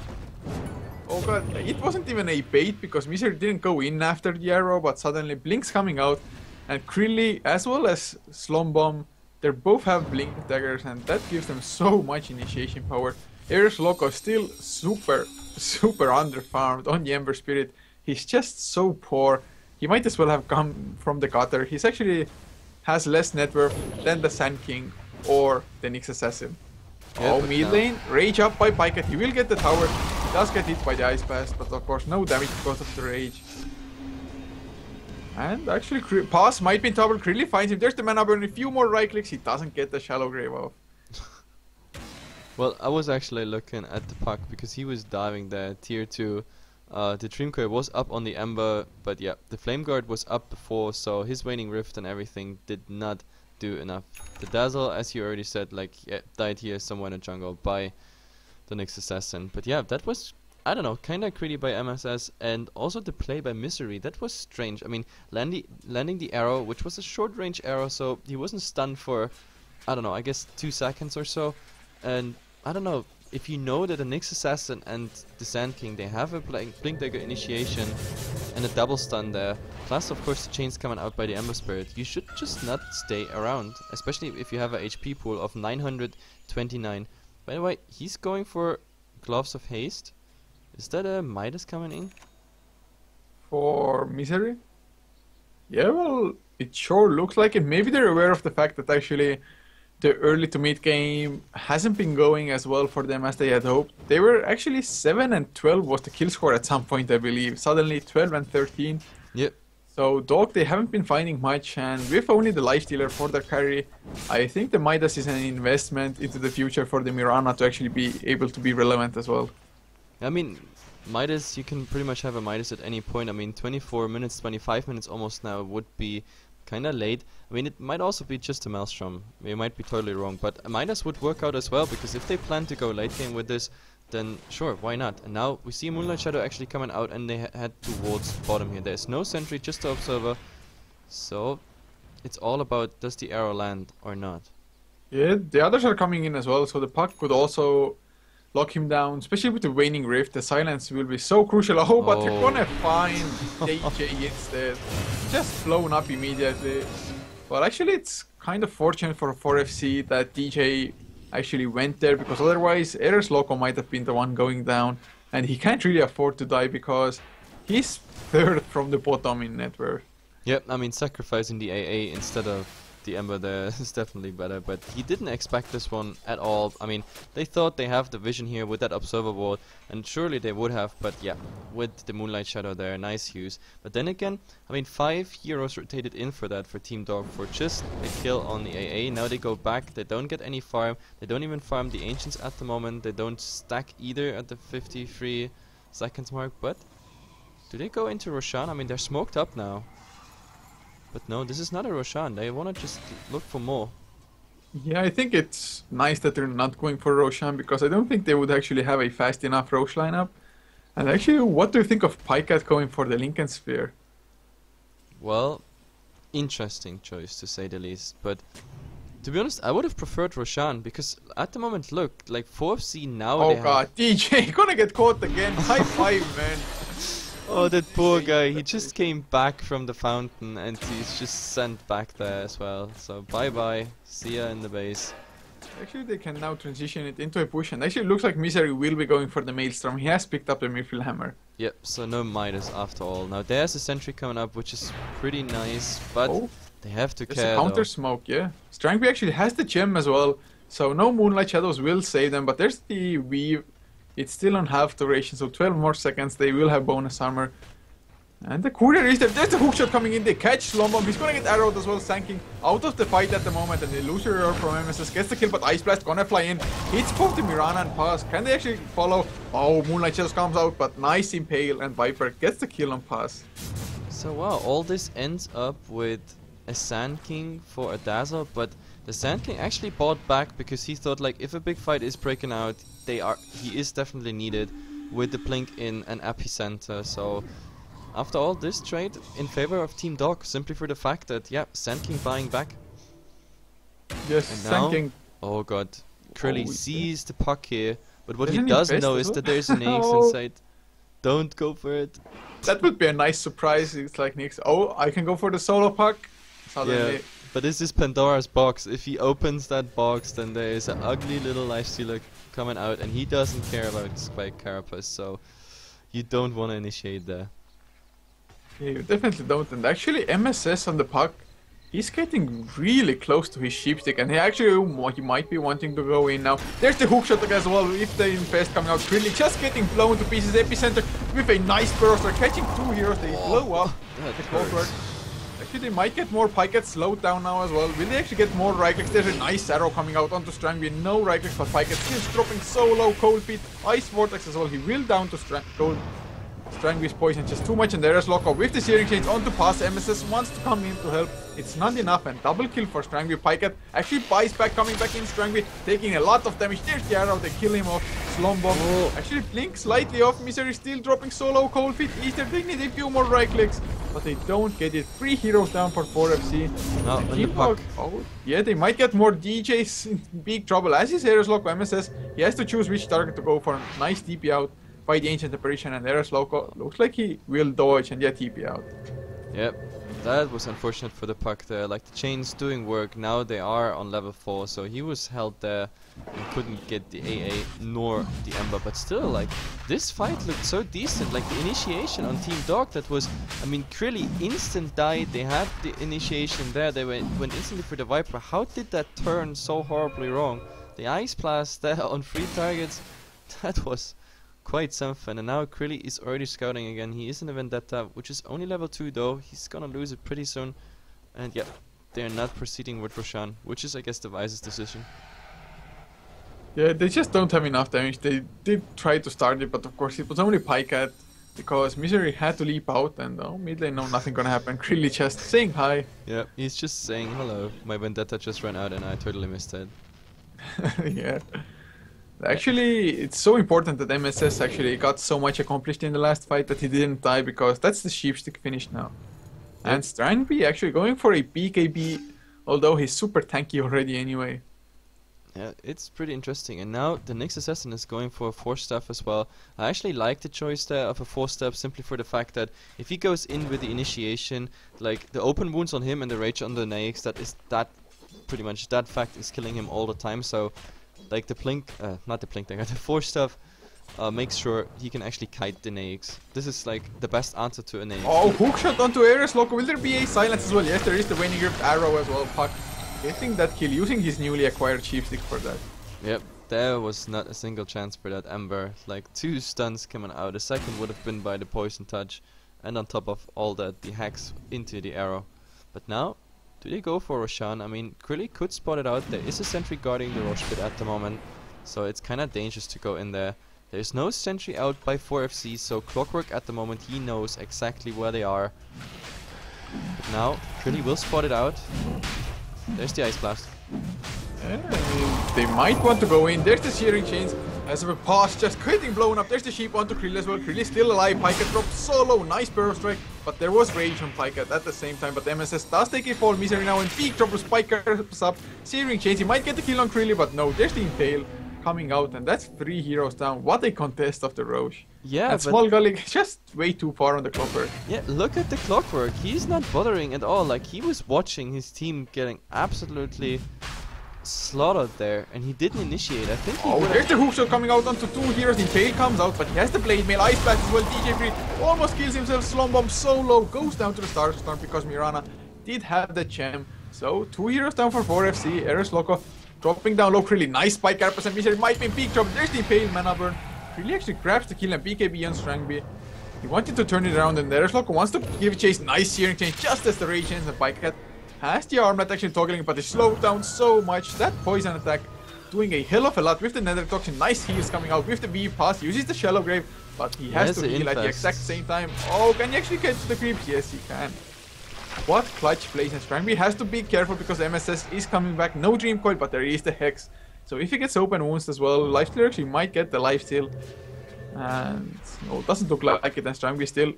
Oh god, it wasn't even a bait because Misery didn't go in after the arrow, but suddenly Blink's coming out, and Krilly as well as Slombomb, they both have Blink daggers, and that gives them so much initiation power. Ares Loco still super underfarmed on the Ember Spirit. He's just so poor. He might as well have come from the gutter. He's actually has less net worth than the Sand King or the Nyx Assassin. Yeah, oh, mid lane, rage up by Pycat. He will get the tower. He does get hit by the Ice Blast, but of course no damage because of the rage. And actually, Pass might be in trouble. Krilly finds him. There's the mana burn. A few more right clicks. He doesn't get the Shallow Grave off. Well, I was actually looking at the puck because he was diving there, tier 2. The Dreamcoil was up on the Ember, but yeah, the Flame Guard was up before, so his Waning Rift and everything did not do enough. The Dazzle, as you already said, like, yeah, died here somewhere in the jungle by the Nyx Assassin. But yeah, that was, I don't know, kinda greedy by MSS, and also the play by Misery, that was strange. I mean, landing the arrow, which was a short range arrow, so he wasn't stunned for, I don't know, I guess 2 seconds or so, and I don't know, if you know that the Nyx Assassin and the Sand King, they have a Blink Dagger initiation and a double stun there, plus of course the chains coming out by the Ember Spirit, you should just not stay around, especially if you have a HP pool of 929. By the way, he's going for Gloves of Haste. Is that a Midas coming in? For Misery? Yeah, well, it sure looks like it. Maybe they're aware of the fact that actually the early to mid game hasn't been going as well for them as they had hoped. They were actually 7 and 12 was the kill score at some point, I believe. Suddenly 12 and 13. Yep. So Dog, they haven't been finding much, and with only the Lifestealer for their carry, I think the Midas is an investment into the future for the Mirana to actually be able to be relevant as well. I mean, Midas, you can pretty much have a Midas at any point. I mean, 24 minutes, 25 minutes almost now would be kinda late. I mean, it might also be just a Maelstrom. We might be totally wrong, but a Midas would work out as well, because if they plan to go late game with this, then sure, why not? And now we see Moonlight Shadow actually coming out, and they head towards bottom here. There's no sentry, just the Observer. So it's all about, does the arrow land or not? Yeah, the others are coming in as well, so the puck could also lock him down, especially with the Waning Rift. The silence will be so crucial. Oh, but they're gonna find DJ instead. Just blown up immediately. Well, actually, it's kind of fortunate for 4FC that DJ actually went there, because otherwise Ares Loco might have been the one going down, and he can't really afford to die because he's third from the bottom in net worth. Yep, I mean, sacrificing the AA instead of the Ember there is definitely better, but he didn't expect this one at all. I mean, they thought they have the vision here with that Observer ward, and surely they would have, but yeah, with the Moonlight Shadow there, nice use. But then again, I mean, 5 heroes rotated in for that for Team Dog for just a kill on the AA. Now they go back, they don't get any farm, they don't even farm the Ancients at the moment, they don't stack either at the 53 seconds mark, but do they go into Roshan? I mean, they're smoked up now. But no, this is not a Roshan. They want to just look for more. Yeah, I think it's nice that they're not going for Roshan, because I don't think they would actually have a fast enough Rosh lineup. And actually, what do you think of Pycat going for the Lincoln Sphere? Well, interesting choice to say the least. But to be honest, I would have preferred Roshan, because at the moment, look, like 4FC now. Oh god, DJ gonna get caught again. High five, man. Oh, that poor guy. He just came back from the fountain and he's just sent back there as well. So bye-bye. See ya in the base. Actually, they can now transition it into a push, and actually it looks like Misery will be going for the Maelstrom. He has picked up the Mithril Hammer. Yep, so no Midas after all. Now there's a sentry coming up, which is pretty nice, but they have to care. There's a counter smoke, yeah. Strangby actually has the gem as well, so no Moonlight Shadows will save them, but there's the Weave. It's still on half duration, so 12 more seconds, they will have bonus armor. And the courier is there. There's the hookshot coming in. They catch Slombomb. He's gonna get arrowed as well, sanking out of the fight at the moment. And the illusory from MSS gets the kill, but Ice Blast gonna fly in. Hits both the Mirana and Pass. Can they actually follow? Oh, Moonlight just comes out, but nice Impale, and Viper gets the kill on Pass. So wow, all this ends up with a Sand King for a Dazzle, but the Sand King actually bought back because he thought like if a big fight is breaking out, he is definitely needed with the Blink in an epicenter. So after all this trade in favor of Team Dog, simply for the fact that yeah, Sand King buying back. Yes, And Sand now, King. oh god, Krillly sees the puck here, but what he Isn't he doesn't pissed know as is well? that there's an Nix Oh. inside. Don't go for it. That would be a nice surprise. It's like Nix. Oh, I can go for the solo puck. Suddenly. Yeah, but this is Pandora's box. If he opens that box, then there is an ugly little lifestealer coming out, and he doesn't care about Spike Carapace, so you don't want to initiate there. Yeah, you definitely don't. And actually, MSS on the puck, he's getting really close to his sheepstick, and he might be wanting to go in now. There's the hookshot as well. If the infest coming out, Krillly just getting blown to pieces. Epicenter with a nice burst. They're catching two heroes. They blow up. That The hurts. clockwork. Actually, they might get more. Pike gets slowed down now as well. Will they actually get more right clicks? There's a nice arrow coming out onto Strangby. No right clicks, but Pike gets still dropping so low. Cold Feet, Ice Vortex as well. He will down to Strangby's poison just too much, and there is Loco with the Searing Chains on to Pass. MSS wants to come in to help. It's not enough, and double kill for Strangby. Pikeat actually buys back, coming back in. Strangby taking a lot of damage. There's the arrow, they kill him off. Slombomb actually blink slightly off. Misery still dropping so low. Cold Feet, Easter, they need a few more right clicks, but they don't get it. 3 heroes down for 4FC. No, and the puck. Oh, yeah, they might get more DJs in big trouble. As his Ares Loco MSS, he has to choose which target to go for. Nice TP out by the Ancient Apparition, and Ares Loco looks like he will dodge and get TP out. Yep, that was unfortunate for the puck there. Like the chains doing work, now they are on level 4, so he was held there and couldn't get the AA nor the Ember. But still, like, this fight looked so decent. Like the initiation on Team Dog, that was, I mean, Krillly instant died. They had the initiation there, they went instantly for the Viper. How did that turn so horribly wrong? The Ice Blast there on 3 targets, that was quite something. And now Krillly is already scouting again. He is in a Vendetta, which is only level 2 though. He's gonna lose it pretty soon. And yeah, they're not proceeding with Roshan, which is, I guess, the wisest decision. Yeah, they just don't have enough damage. They did try to start it, but of course it was only Pikeat because Misery had to leap out, and oh, mid lane, no, nothing gonna happen. Krillly just saying hi. Yeah, he's just saying hello. My Vendetta just ran out and I totally missed it. Yeah. Actually, it's so important that MSS actually got so much accomplished in the last fight that he didn't die, because that's the sheepstick finish now. And Strangby actually going for a BKB, although he's super tanky already anyway. Yeah, it's pretty interesting. And now the Nyx Assassin is going for a 4-staff as well. I actually like the choice there of a 4-staff simply for the fact that if he goes in with the initiation, like the open wounds on him and the rage on the Nyx, pretty much that fact is killing him all the time. So like the Plink, not the Plink dagger, the 4-staff makes sure he can actually kite the Nyx. This is like the best answer to a Nyx. Oh, hookshot onto Ares Loco. Will there be a silence as well? Yes, there is the Waning Grip arrow as well. Puck getting that kill using his newly acquired sheepstick for that. Yep, there was not a single chance for that Ember. Like 2 stuns coming out. A second would have been by the poison touch, and on top of all that, the hacks into the arrow. But now, do they go for Roshan? I mean, Krillly could spot it out. There is a sentry guarding the Rosh pit at the moment, so it's kind of dangerous to go in there. There's no sentry out by 4FC, so Clockwork at the moment, he knows exactly where they are. But now, Krillly will spot it out. There's the Ice Blast. Yeah, they might want to go in. There's the Searing Chains. As of a pass, just getting blown up. There's the sheep onto Krillly as well. Krillly still alive. Pikeat drops so low. Nice Burrow Strike. But there was rage on Pikeat at the same time. But MSS does take a fall. Misery now in peak trouble. Pikeat up. Searing Chains. He might get the kill on Krillly, but no. There's the Impale coming out. And that's 3 heroes down. What a contest of the Roche. Yeah, and Small Gully just way too far on the Clockwork. Yeah, look at the Clockwork. He's not bothering at all. Like, he was watching his team getting absolutely slaughtered there, and he didn't initiate. I think he there's the hookshot coming out onto 2 heroes. Impale comes out, but he has the Blade Mail. Ice Blast as well. DJ Free almost kills himself. Slombomb so low. Goes down to the Star Storm because Mirana did have the gem. So 2 heroes down for 4FC. Ares Loco dropping down low. Krillly. Nice Spike Carapace and Misery might be in peak trouble. There's the Impale Mana Burn. Krillly actually grabs the kill and BKB on Strangby. He wanted to turn it around, and there's Loco wants to give chase. Nice searing chain just as the rage ends, and Pikecat has the armlet actually toggling, but it's slowed down so much. That poison attack doing a hell of a lot with the Nether Toxin. Nice heals coming out with the V pass, uses the Shallow Grave, but he has to heal at the exact same time. Oh, can he actually get to the creeps? Yes, he can. What clutch plays, and Strangby has to be careful because MSS is coming back. No Dream Coil, but there is the Hex. So if he gets open wounds as well, Lifesteal actually might get the lifesteal. And no, it doesn't look like it, and Strangby still...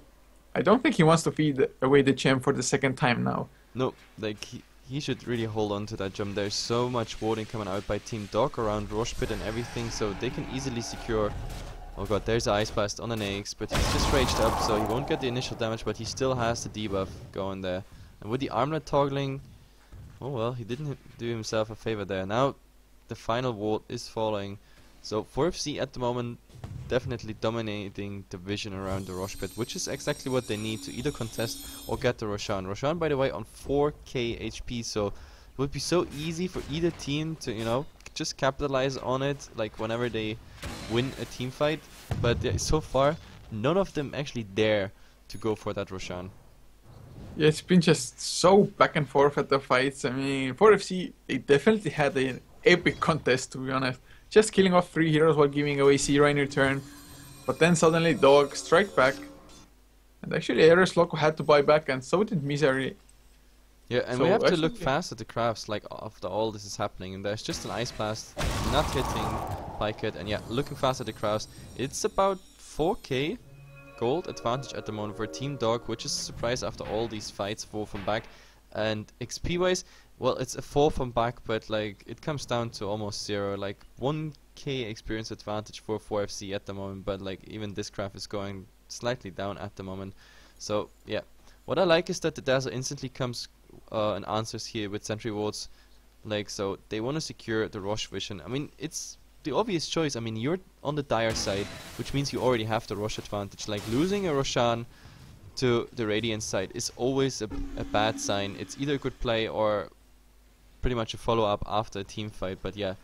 I don't think he wants to feed away the gem for the second time now. No, like he should really hold on to that gem. There's so much warding coming out by Team Dog around Rosh Pit and everything, so they can easily secure... Oh god, there's the Ice Blast on an AX, but he's just raged up, so he won't get the initial damage, but he still has the debuff going there. And with the armlet toggling, oh well, he didn't do himself a favor there. Now the final ward is falling, so 4FC at the moment definitely dominating the vision around the Rosh Pit, which is exactly what they need to either contest or get the Roshan. Roshan, by the way, on 4k HP, so it would be so easy for either team to, you know, just capitalize on it, like whenever they win a team fight. But so far, none of them actually dare to go for that Roshan. Yeah, it's been just so back and forth at the fights. I mean, 4FC, they definitely had an epic contest, to be honest. Just killing off 3 heroes while giving away Zero in return. But then suddenly Dog strike back. And actually Ares Loco had to buy back, and so did Misery. Yeah, and so we have to look fast at the crafts, like after all this is happening. And there's just an Ice Blast, not hitting Pikecat. And yeah, looking fast at the crafts. It's about 4k gold advantage at the moment for Team Dog, which is a surprise after all these fights, 4 from back. And XP wise, well, it's a 4 from back, but like it comes down to almost 0, like 1k experience advantage for 4FC at the moment, but like even this craft is going slightly down at the moment. So yeah, what I like is that the Dazzle instantly comes and answers here with Sentry Wards, like, so they want to secure the Rosh Vision. I mean, it's the obvious choice. I mean, you're on the Dire side, which means you already have the Rosh advantage. Like losing a Roshan to the Radiant side is always a bad sign. It's either a good play or pretty much a follow-up after a team fight. But yeah,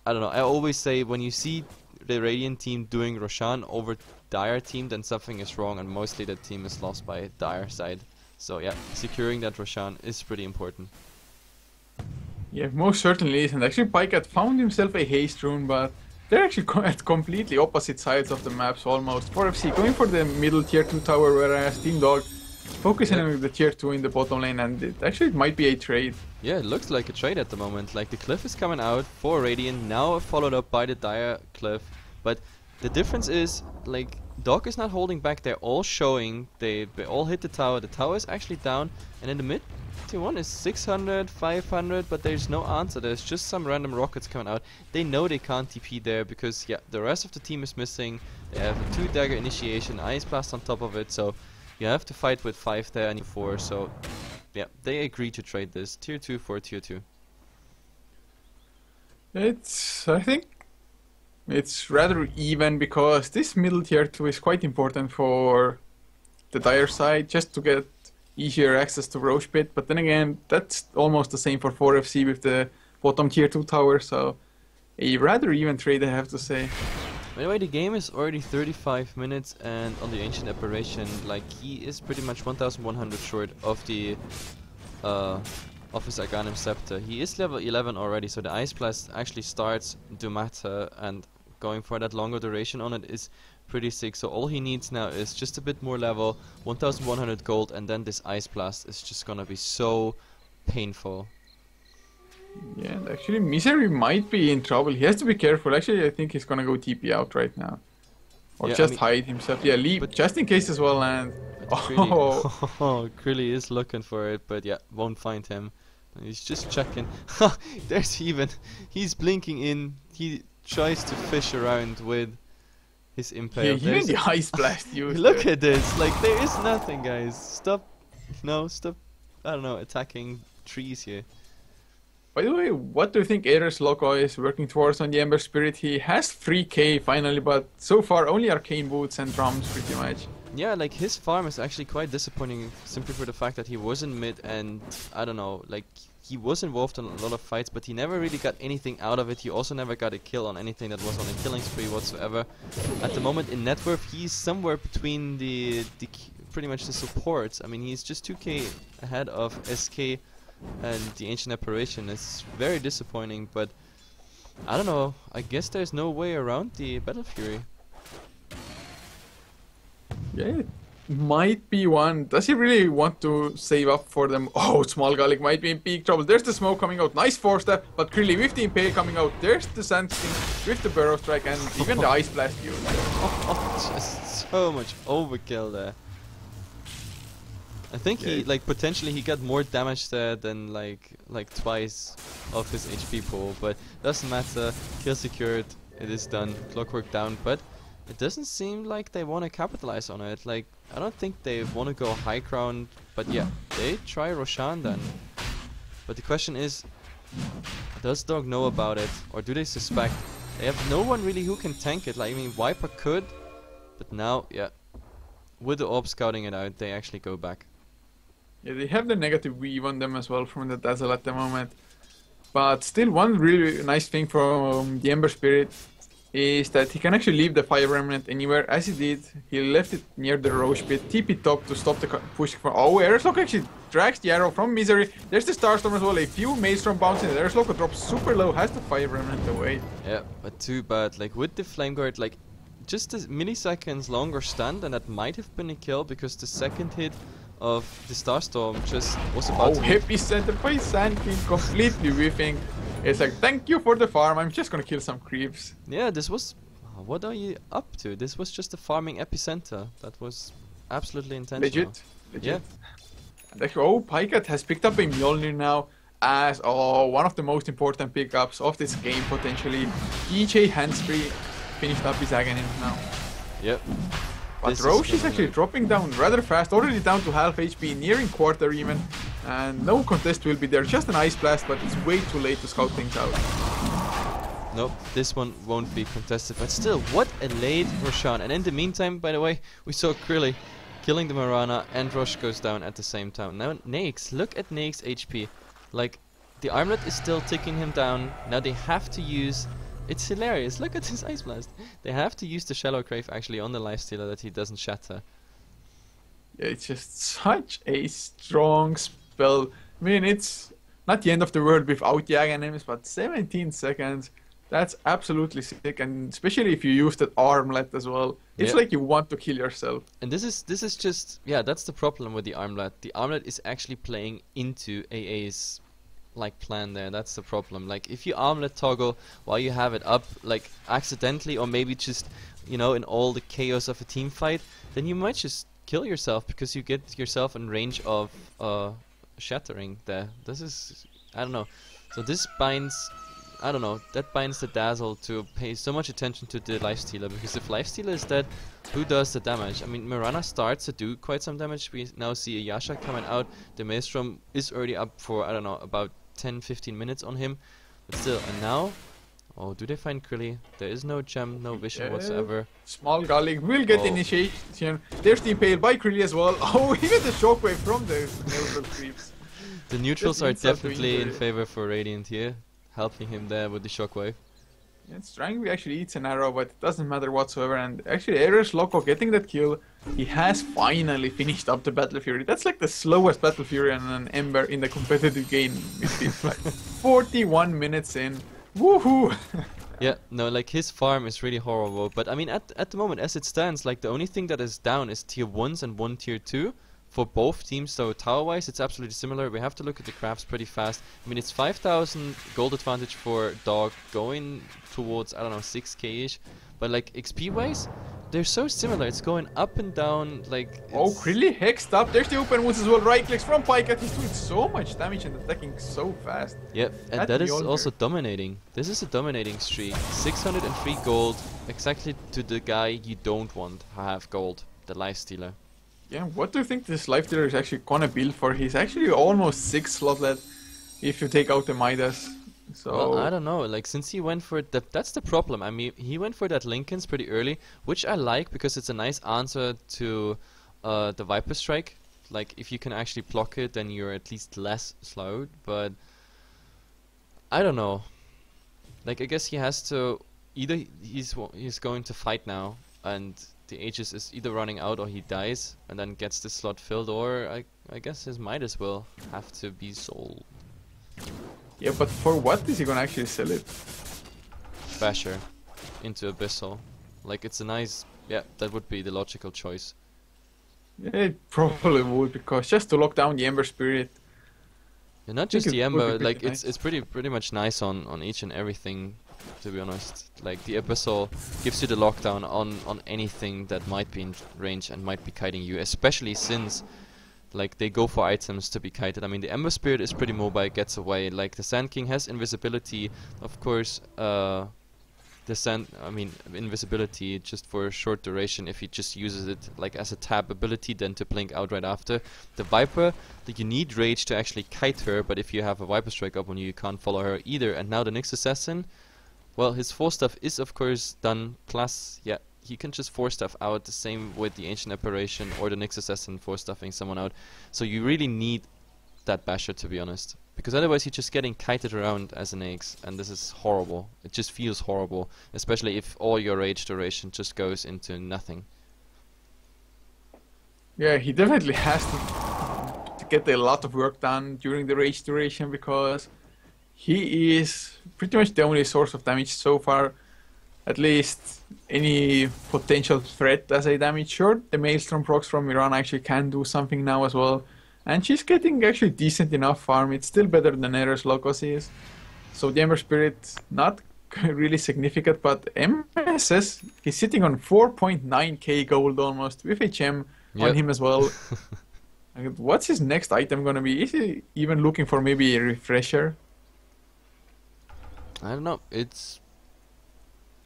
I don't know, I always say when you see the Radiant team doing Roshan over Dire team, then something is wrong, and mostly the team is lost by Dire side. So yeah, securing that Roshan is pretty important. Yeah, most certainly is. And actually Pikecat found himself a haste rune, but they're actually at completely opposite sides of the maps almost. 4FC going for the middle tier 2 tower, whereas Team Dog focusing on the tier 2 in the bottom lane, and it might be a trade. Yeah, it looks like a trade at the moment. Like the cliff is coming out for Radiant, now followed up by the Dire cliff. But the difference is, like, Dog is not holding back, they're all showing, they all hit the tower is actually down, and in the mid tier 1 is 600, 500, but there's no answer, there's just some random rockets coming out. They know they can't TP there because, yeah, the rest of the team is missing, they have a 2 dagger initiation, Ice Blast on top of it, so you have to fight with 5 there and 4, so yeah, they agree to trade this, tier 2 for tier 2. I think it's rather even, because this middle tier 2 is quite important for the Dire side, just to get easier access to Rosh Pit, but then again, that's almost the same for 4FC with the bottom tier 2 tower, so a rather even trade, I have to say. By the way, the game is already 35 minutes, and on the Ancient Apparition, like, he is pretty much 1100 short of the of his Arcanum Scepter. He is level 11 already, so the Ice Blast actually starts to matter, and going for that longer duration on it is pretty sick. So all he needs now is just a bit more level, 1100 gold, and then this Ice Blast is just gonna be so painful. Yeah, and actually Misery might be in trouble. He has to be careful. Actually, I think he's gonna go TP out right now. Or yeah, just hide himself. Yeah, leave, just in case as well, and... Oh, Krilly is looking for it, but yeah, won't find him. He's just checking. There's even... He's blinking in. He tries to fish around with his impale. Yeah, even the Ice Blast used. Look at this. Like, there is nothing, guys. Stop. No, stop. I don't know, attacking trees here. By the way, what do you think Ares Loco is working towards on the Ember Spirit? He has 3k finally, but so far only Arcane Boots and Drums pretty much. Yeah, like his farm is actually quite disappointing simply for the fact that he was in mid and I don't know, like he was involved in a lot of fights, but he never really got anything out of it. He also never got a kill on anything that was on a killing spree whatsoever. At the moment in net worth, he's somewhere between pretty much the supports. I mean, he's just 2k ahead of SK and the Ancient Apparition. It's very disappointing, but I don't know. I guess there's no way around the Battle Fury. Yeah, it might be one. Does he really want to save up for them? Oh, Small Garlic might be in big trouble. There's the smoke coming out. Nice 4-step, but Krilly with the Impale coming out. There's the Sand Sting with the Burrow Strike and even the Ice Blast used. Just so much overkill there. I think he, like, potentially he got more damage there than like twice of his HP pool, but doesn't matter. Kill secured. It is done. Clockwork down, but it doesn't seem like they want to capitalize on it. Like, I don't think they want to go high ground, but yeah, they try Roshan then. But the question is, does Dog know about it, or do they suspect? They have no one really who can tank it. Like, I mean, Viper could, but now, yeah, with the Orb scouting it out, they actually go back. Yeah, they have the negative weave on them as well from the Dazzle at the moment. But still, one really nice thing from the Ember Spirit is that he can actually leave the Fire Remnant anywhere, as he did. He left it near the Roche pit, TP top to stop the push from... Oh, Aeroslok actually drags the arrow from Misery. There's the Starstorm as well, a few Maelstrom bouncing. Aeroslok drops super low, has the Fire Remnant away. Yeah, but too bad. Like, with the Flame Guard, like, just a milliseconds longer stun, and that might have been a kill, because the second hit of the Starstorm just was about to... Epicenter by Sand King, completely whiffing. It's like, thank you for the farm, I'm just gonna kill some creeps. Yeah, this was... what are you up to? This was just a farming epicenter. That was absolutely intentional. Legit. Yeah. And actually, oh, Pycat has picked up a Mjolnir now as one of the most important pickups of this game, potentially. EJ Handsfree finished up his Aghanim now. Yep. But Roche is actually dropping down rather fast, already down to half HP, nearing quarter even. And no contest will be there, just an Ice Blast, but it's way too late to scout things out. Nope, this one won't be contested, but still, what a late Roshan. And in the meantime, by the way, we saw Krilly killing the Mirana, and Rosh goes down at the same time. Now, Naix, look at Naix' HP. Like, the armlet is still ticking him down. Now they have to use... It's hilarious, look at this Ice Blast. They have to use the Shallow Grave actually on the Lifestealer that he doesn't shatter. Yeah, it's just such a strong spell. I mean, it's not the end of the world without the Aghanims, but 17 seconds, that's absolutely sick. And especially if you use that armlet as well, it's like you want to kill yourself. And this is just, yeah, that's the problem with the armlet. The armlet is actually playing into AA's like plan there. That's the problem. Like, if you armlet toggle while you have it up, like accidentally, or maybe just, you know, in all the chaos of a team fight, then you might just kill yourself because you get yourself in range of shattering there. This is, I don't know. So this binds, I don't know, that binds the Dazzle to pay so much attention to the Lifestealer, because if Lifestealer is dead, who does the damage? I mean, Mirana starts to do quite some damage. We now see a Yasha coming out. The Maelstrom is already up for, I don't know, about 10-15 minutes on him. But still, and now... Oh, do they find Krilly? There is no gem, no vision whatsoever. Small Garlic will get initiation. There's the Impale by Krilly as well. Oh, even the Shockwave from the neutral creeps. The neutrals are definitely in favor for Radiant here, helping him there with the Shockwave. Yeah, Strangely actually eats an arrow, but it doesn't matter whatsoever. And actually, Ares Loco getting that kill. He has finally finished up the Battle Fury. That's like the slowest Battle Fury on an Ember in the competitive game. It's like 41 minutes in. Woohoo! Yeah, no, like his farm is really horrible. But I mean, at the moment, as it stands, like the only thing that is down is tier 1s and 1 tier 2 for both teams. So tower-wise, it's absolutely similar. We have to look at the graphs pretty fast. I mean, it's 5,000 gold advantage for Dog, going towards, I don't know, 6k-ish. But like XP-wise, they're so similar. It's going up and down, like... Oh, really hexed up. There's the open wounds as well. Right clicks from Pycat. He's doing so much damage and attacking so fast. Yep, and that is also dominating. This is a dominating streak. 603 gold, exactly to the guy you don't want to have gold, the Lifestealer. Yeah, what do you think this Lifestealer is actually gonna build for? He's actually almost 6 slot led if you take out the Midas. Well, I So don't know. Like, since he went for that, that's the problem. I mean, he went for that Lincoln's pretty early, which I like because it's a nice answer to the Viper Strike. Like, if you can actually block it, then you're at least less slowed. But I don't know. Like, I guess he has to either he's going to fight now, and the Aegis is either running out or he dies, and then gets the slot filled, or I guess his Midas will have to be sold. yeah, but for what is he gonna actually sell it? Basher into Abyssal. Like, it's a nice, yeah, that would be the logical choice. Yeah, it probably would, because just to lock down the Ember Spirit. And not I think just the it would be Ember, pretty like nice. it's pretty much nice on each and everything, to be honest. Like, the Abyssal gives you the lockdown on anything that might be in range and might be kiting you, especially since like they go for items to be kited. I mean, the Ember Spirit is pretty mobile, gets away. Like, the Sand King has invisibility, of course. Invisibility just for a short duration if he just uses it like as a tab ability, then to blink out right after. The Viper, like, you need rage to actually kite her, but if you have a Viper Strike up on you, you can't follow her either. And now the Nyx Assassin, well, his 4 stuff is of course done, plus, yeah, he can just 4 stuff out, the same with the Ancient Apparition or the Nyx Assassin 4 stuffing someone out. So you really need that Basher, to be honest. Because otherwise you're just getting kited around as an Axe, and this is horrible. It just feels horrible, especially if all your rage duration just goes into nothing. Yeah, he definitely has to get a lot of work done during the rage duration, because he is pretty much the only source of damage so far. At least any potential threat as a damage. Sure, the Maelstrom procs from Iran actually can do something now as well. And she's getting actually decent enough farm. It's still better than Era's Locus is. So the Ember Spirit, not really significant, but MSS, he's sitting on 4.9k gold almost, with a gem on him as well. And what's his next item gonna be? Is he even looking for maybe a refresher? I don't know, it's...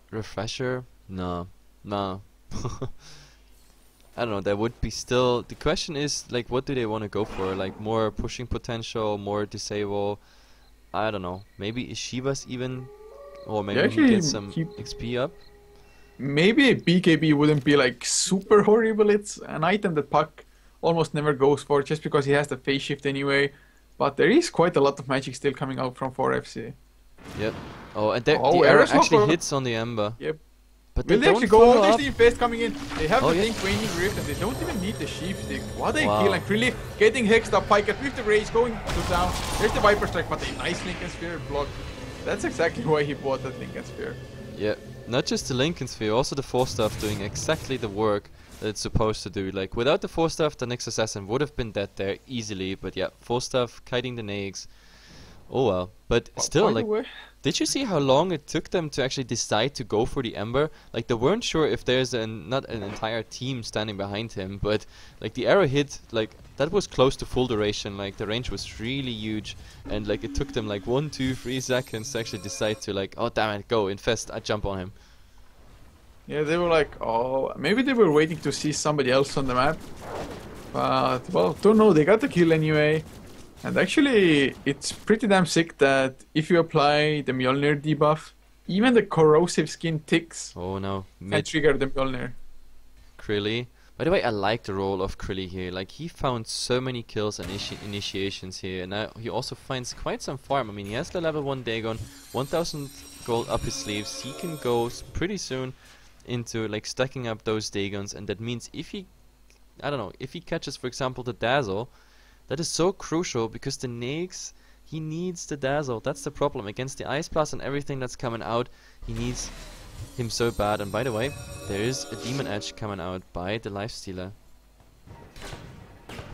Refresher? No. No. I don't know, there would be still... The question is, like, what do they want to go for? Like, more pushing potential, more disable? I don't know. Maybe Ishivas even? Or maybe he Actually, gets some XP up? maybe a BKB wouldn't be like super horrible. It's an item that Puck almost never goes for, just because he has the phase shift anyway. But there is quite a lot of magic still coming out from 4FC. Yep. Oh, and the Oh, arrow Era's actually Locus. hits on the Ember. Yep. But Will they they don't actually go? follow Oh, up. there's the Infest coming in. They have Oh, the yeah. Blink Waning Rift, and they don't even need the Sheep Stick. What a Wow. kill, and Krilli getting hexed up. Pyket with the Rage going to down. There's the Viper Strike, but a nice Lincoln Sphere block. That's exactly why he bought that Lincoln Sphere. Yeah, not just the Lincoln Sphere, also the 4 stuff doing exactly the work that it's supposed to do. Like, without the 4 stuff, the Nyx Assassin would have been dead there easily. But yeah, 4 stuff, kiting the Nyx. Oh well. But still, By the like, way, did you see how long it took them to actually decide to go for the Ember? Like, they weren't sure if there's not an entire team standing behind him, but like the arrow hit, like that was close to full duration. Like, the range was really huge, and like it took them like 1, 2, 3 seconds to actually decide to, like, oh damn it, go infest, I jump on him. yeah, they were like, oh, maybe they were waiting to see somebody else on the map. But, well, don't know, they got the kill anyway. And actually, it's pretty damn sick that if you apply the Mjolnir debuff, even the corrosive skin ticks Oh no, can mid trigger the Mjolnir. Krilli. By the way, I like the role of Krilli here. Like, he found so many kills and initiations here, and now he also finds quite some farm. I mean, he has the level 1 Dagon, 1000 gold up his sleeves. He can go pretty soon into like stacking up those Dagons, and that means if he, I don't know, if he catches, for example, the Dazzle, that is so crucial because the Nyx, he needs the Dazzle. That's the problem. Against the Ice Blast and everything that's coming out, he needs him so bad. And by the way, there is a Demon Edge coming out by the Lifestealer.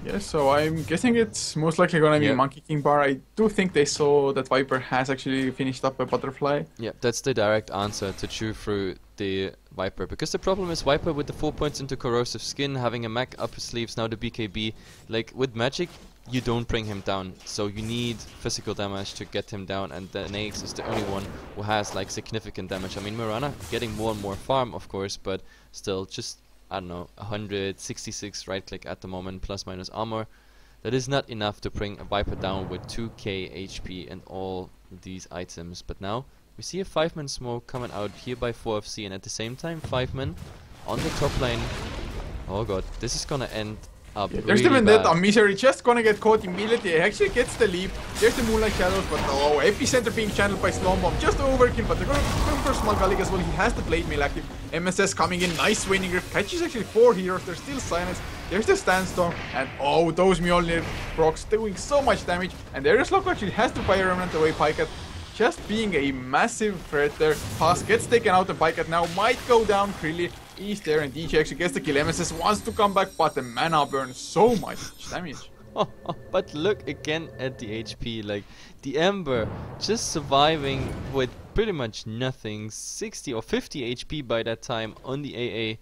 Yeah, so I'm guessing it's most likely gonna be Yeah. Monkey King bar. I do think they saw that Viper has actually finished up a Butterfly. Yeah, that's the direct answer to chew through the Viper. Because the problem is Viper with the 4 points into corrosive skin, having a mech up his sleeves, now the BKB. Like, with magic, you don't bring him down. So you need physical damage to get him down, and the Nyx is the only one who has like significant damage. I mean, Mirana getting more and more farm, of course, but still just, I don't know, 166 right click at the moment, plus minus armor. that is not enough to bring a Viper down with 2k HP and all these items. But now we see a 5-man smoke coming out here by 4FC, and at the same time 5-man on the top lane. Oh god, this is gonna end up There's really the Vendetta. bad. Misery just gonna get caught immediately. He actually gets the leap. There's the Moonlight Shadows, but oh, Epicenter being channeled by Storm Bomb. Just overkill, but they're going for Small Gully as well. He has the Blade Mail active. MSS coming in. Nice Waning Rift. Catches actually 4 heroes. There's still Silence. There's the Sandstorm. And oh, those Mjolnir procs doing so much damage. And Darius Loco actually has to Fire Remnant away Pycat. Just being a massive threat there. Pass gets taken out, and Pycat now might go down. Krilly is there, and DJ actually gets the kill. MSS wants to come back, but the mana burns so much damage. But look again at the HP, like the Ember just surviving with pretty much nothing, 60 or 50 HP by that time on the AA.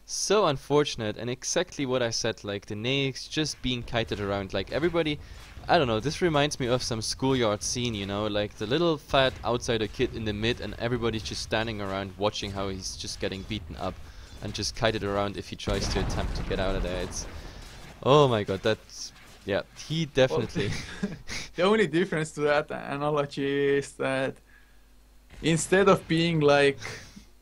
So unfortunate, and exactly what I said, like the Naix just being kited around, like everybody, I don't know, this reminds me of some schoolyard scene, you know, like the little fat outsider kid in the mid and everybody's just standing around watching how he's just getting beaten up and just kited around if he tries to attempt to get out of there. It's, oh my god, that's, yeah, he definitely... Well, the only difference to that analogy is that instead of being like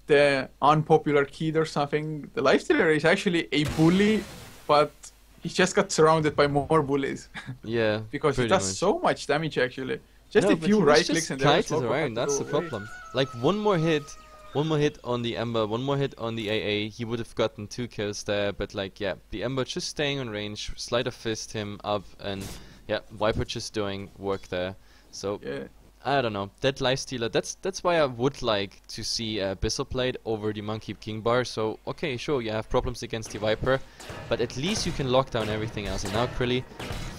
the unpopular kid or something, the Lifestealer is actually a bully, but he just got surrounded by more bullies. Yeah, because he does so much damage actually. Just no, a few right clicks and there's around. That's the problem. Like one more hit on the Ember, one more hit on the AA, he would have gotten 2 kills there. But like, yeah, the Ember just staying on range, Sleight of Fist him up, and yeah, Viper just doing work there. So yeah. I don't know, that Lifestealer, that's why I would like to see Abyssal played over the Monkey King bar. So, okay, sure, you have problems against the Viper, but at least you can lock down everything else. And now Krilly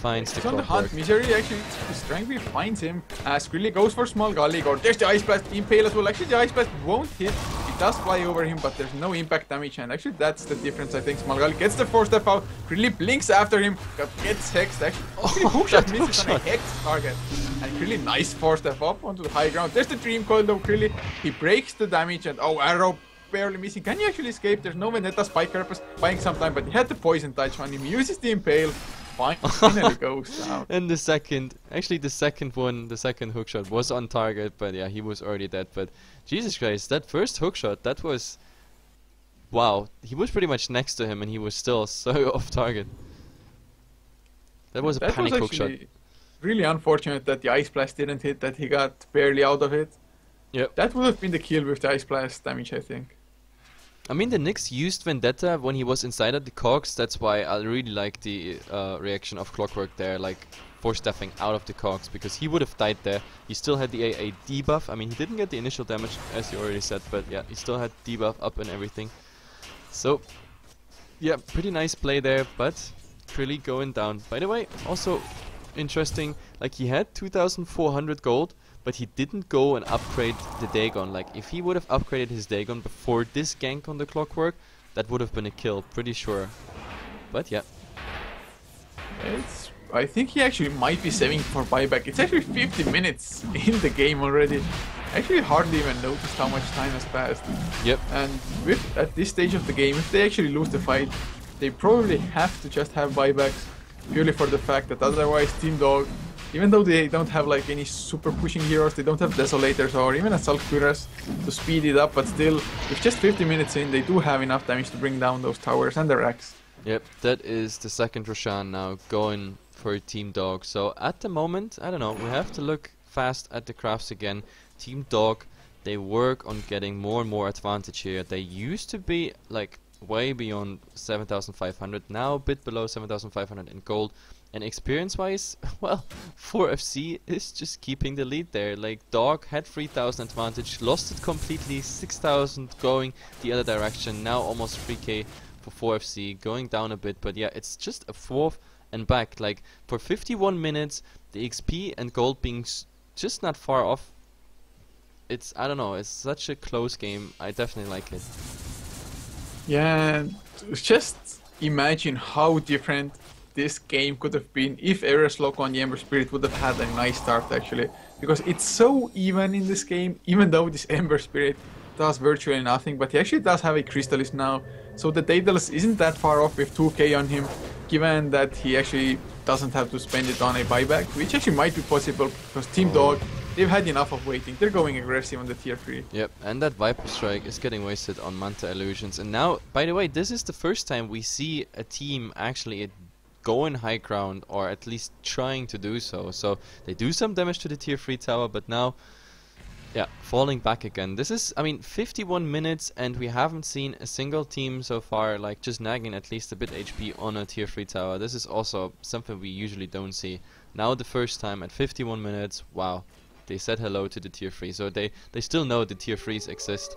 finds the He's on the hunt. Misery actually, Strength finds him as Krilly goes for Small Gully. Or there's the Ice Blast, Impale as well. Actually, the Ice Blast won't hit. It does fly over him, but there's no impact damage. And actually, that's the difference, I think. Small Gully gets the 4-step out. Krilly blinks after him, gets hexed. Actually, hookshot misses on a hexed target. And Krilly, nice 4-step up onto the high ground. There's the Dream Coil though. Krilly, he breaks the damage, and oh, Arrow barely missing. Can he actually escape? There's no Vendetta. Spike Purpose buying some time, but he had the Poison Touch on him. He uses the Impale. Finally goes down. And the second hookshot was on target, but yeah, he was already dead. But Jesus Christ, that first hookshot, that was, wow, he was pretty much next to him and he was still so off target. That was a panic hookshot. Really unfortunate that the Ice Blast didn't hit, that he got barely out of it. Yep. That would have been the kill with the Ice Blast damage, I think. I mean, the Nyx used Vendetta when he was inside of the cogs. That's why I really like the reaction of Clockwork there, like 4-stepping out of the cogs, because he would have died there. He still had the AA debuff. I mean, he didn't get the initial damage, as you already said, but yeah, he still had debuff up and everything. So, yeah, pretty nice play there, but Krilly going down. By the way, also interesting, like he had 2,400 gold, but he didn't go and upgrade the Dagon. Like, if he would have upgraded his Dagon before this gank on the Clockwork, that would have been a kill, pretty sure. But yeah. I think he actually might be saving for buyback. It's actually 50 minutes in the game already. Actually hardly even noticed how much time has passed. Yep. And at this stage of the game, if they actually lose the fight, they probably have to just have buybacks, purely for the fact that otherwise Team Dog, even though they don't have like any super pushing heroes, they don't have Desolators or even Assault Cuirass to speed it up, but still, with just 50 minutes in, they do have enough damage to bring down those towers and the racks. Yep, that is the second Roshan now going for Team Dog. So at the moment, I don't know, we have to look fast at the crafts again. Team Dog, they work on getting more and more advantage here. They used to be like way beyond 7,500, now a bit below 7,500 in gold. And experience-wise, well, 4FC is just keeping the lead there. Like, Dog had 3,000 advantage, lost it completely, 6,000 going the other direction, now almost 3k for 4FC, going down a bit, but yeah, it's just a fourth and back. Like, for 51 minutes, the XP and gold being just not far off. It's, I don't know, it's such a close game. I definitely like it. Yeah, just imagine how different this game could have been if Ares Loco on the Ember Spirit would have had a nice start, actually, because it's so even in this game, even though this Ember Spirit does virtually nothing, but he actually does have a Crystallis now, so the Daedalus isn't that far off with 2k on him, given that he actually doesn't have to spend it on a buyback, which actually might be possible because Team Dog, they've had enough of waiting. They're going aggressive on the tier 3. Yep, and that Viper Strike is getting wasted on Manta Illusions. And now, by the way, this is the first time we see a team actually going high ground, or at least trying to do so. So they do some damage to the tier 3 tower, but now, yeah, falling back again. This is, I mean, 51 minutes, and we haven't seen a single team so far like just nagging at least a bit HP on a tier 3 tower. This is also something we usually don't see. Now the first time at 51 minutes, wow, they said hello to the tier 3. So they still know the tier 3s exist.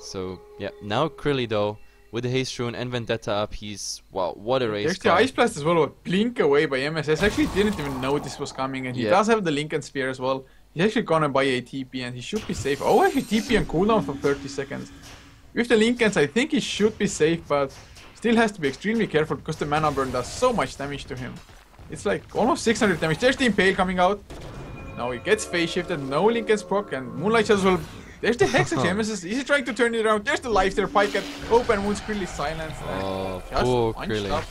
So yeah, now Krilly though, with the Haste Rune and Vendetta up, he's, wow, what a race. There's the Ice Blast as well, but blink away by MSS. Actually didn't even know this was coming, and he does have the Lincoln Spear as well. He's actually gonna buy a TP and he should be safe. Oh, actually TP and cooldown for 30 seconds. With the Lincolns, I think he should be safe, but still has to be extremely careful because the mana burn does so much damage to him. It's like almost 600 damage. There's the Impale coming out. Now he gets phase shifted, no Lincoln's proc, and Moonlight as well. There's the Hex actually. MSS is trying to turn it around. There's the Lifesteal, Pike at open wounds, Krilly silenced. Oh, poor Krilly.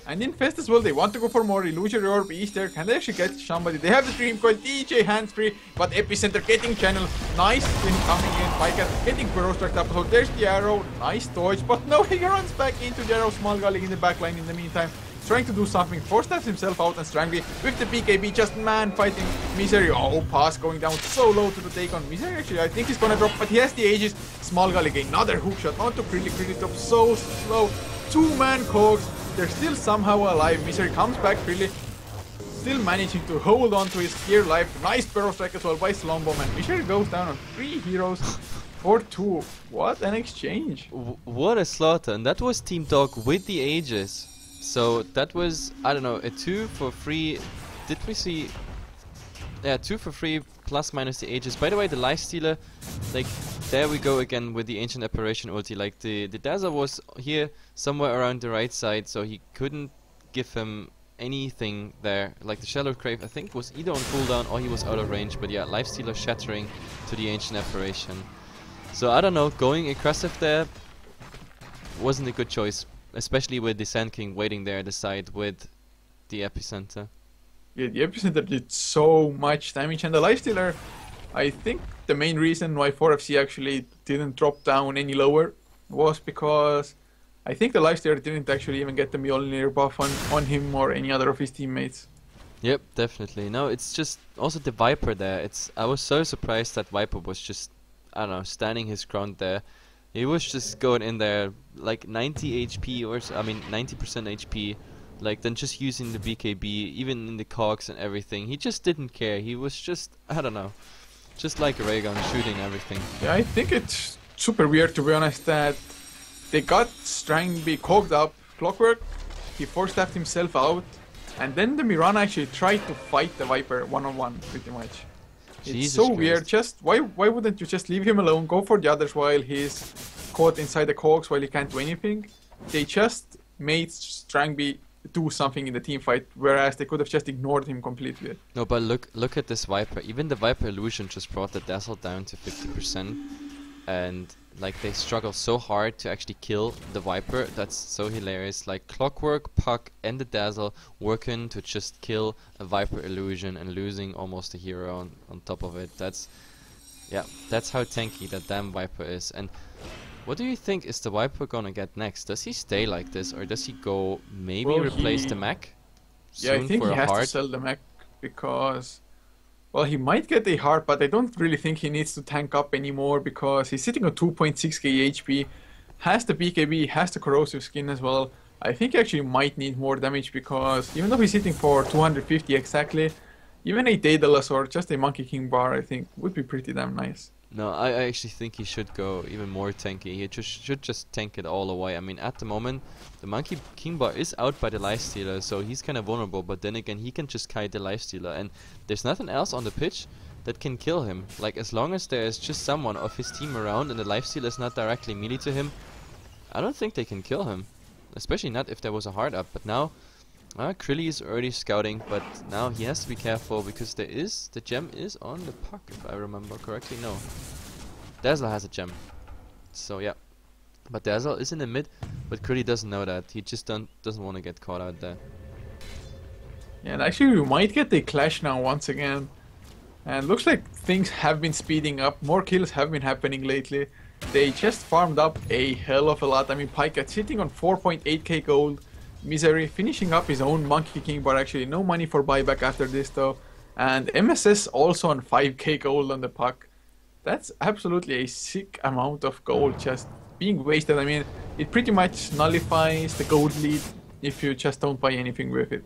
And in Fest as well, they want to go for more Illusory Orb Easter. Can they actually get somebody? They have the Dream Coil, DJ hands free, but Epicenter getting channel. Nice thing coming in. Pike getting Burrow Strike up. So there's the arrow. Nice dodge, but no, he runs back into the arrow. Small Gully in the backline in the meantime. Trying to do something, force stabs himself out, and Strangby with the BKB just man fighting Misery. Oh, pass going down so low to the take on Misery. Actually, I think he's gonna drop, but he has the Aegis. Small Gully again, another hook shot onto Krilly. Krilly drops so slow. 2-man cogs. They're still somehow alive. Misery comes back. Krilly still managing to hold on to his gear life. Nice Burrow Strike as well by Slombomb, and Misery goes down on 3 heroes for 2. What an exchange! What a slaughter! And that was Team Dog with the Aegis. So that was, I don't know, a 2 for 3. Did we see? Yeah, 2 for 3 plus minus the Aegis. By the way, the Lifestealer, like, there we go again with the Ancient Apparition ulti. Like, the Dazzle was here somewhere around the right side, so he couldn't give him anything there. Like, the Shallow Grave, I think, was either on cooldown or he was out of range. But yeah, Lifestealer shattering to the Ancient Apparition. So I don't know, going aggressive there wasn't a good choice. Especially with the Sand King waiting there at the side with the Epicenter. Yeah, the Epicenter did so much damage, and the Lifestealer, I think the main reason why 4FC actually didn't drop down any lower was because I think the Lifestealer didn't actually even get the Mjolnir buff on him or any other of his teammates. Yep, definitely. No, it's just also the Viper there. I was so surprised that Viper was just, I don't know, standing his ground there. He was just going in there like 90 HP or so, I mean 90% HP, like then just using the BKB, even in the cogs and everything. He just didn't care. He was just, I don't know, just like a ray gun shooting everything. Yeah, I think it's super weird to be honest that they got Strangby cogged up, Clockwork, he force-stabbed himself out, and then the Mirana actually tried to fight the Viper one-on-one pretty much. It's so weird. Just why wouldn't you just leave him alone? Go for the others while he's caught inside the cogs while he can't do anything. They just made Strangby do something in the team fight, whereas they could have just ignored him completely. No, but look at this Viper. Even the Viper illusion just brought the Dazzle down to 50%, and like they struggle so hard to actually kill the Viper. That's so hilarious. Like Clockwork, Puck, and the Dazzle working to just kill a Viper illusion and losing almost a hero on top of it. That's how tanky that damn Viper is. And what do you think is the Viper gonna get next? Does he stay like this, or does he go maybe replace the mech? Yeah, I think he has to sell the mech because, well, he might get a heart, but I don't really think he needs to tank up anymore because he's sitting on 2.6k HP, has the BKB, has the corrosive skin as well. I think he actually might need more damage because even though he's hitting for 250 exactly, even a Daedalus or just a Monkey King bar I think would be pretty damn nice. No, I actually think he should go even more tanky. He should just tank it all away. I mean, at the moment, the Monkey King bar is out by the Lifestealer, so he's kind of vulnerable. But then again, he can just kite the Lifestealer, and there's nothing else on the pitch that can kill him. Like, as long as there's just someone of his team around and the Lifestealer is not directly melee to him, I don't think they can kill him. Especially not if there was a hard up. But now, Krilly is already scouting, but now he has to be careful because the gem is on the puck, if I remember correctly. No, Dazzle has a gem, so yeah. But Dazzle is in the mid, but Krilly doesn't know that. He just doesn't want to get caught out there. Yeah, and actually we might get a clash now once again. And looks like things have been speeding up. More kills have been happening lately. They just farmed up a hell of a lot. I mean, Pika sitting on 4.8k gold. Misery finishing up his own Monkey King, but actually no money for buyback after this though. And MSS also on 5k gold on the puck. That's absolutely a sick amount of gold just being wasted. I mean, it pretty much nullifies the gold lead if you just don't buy anything with it.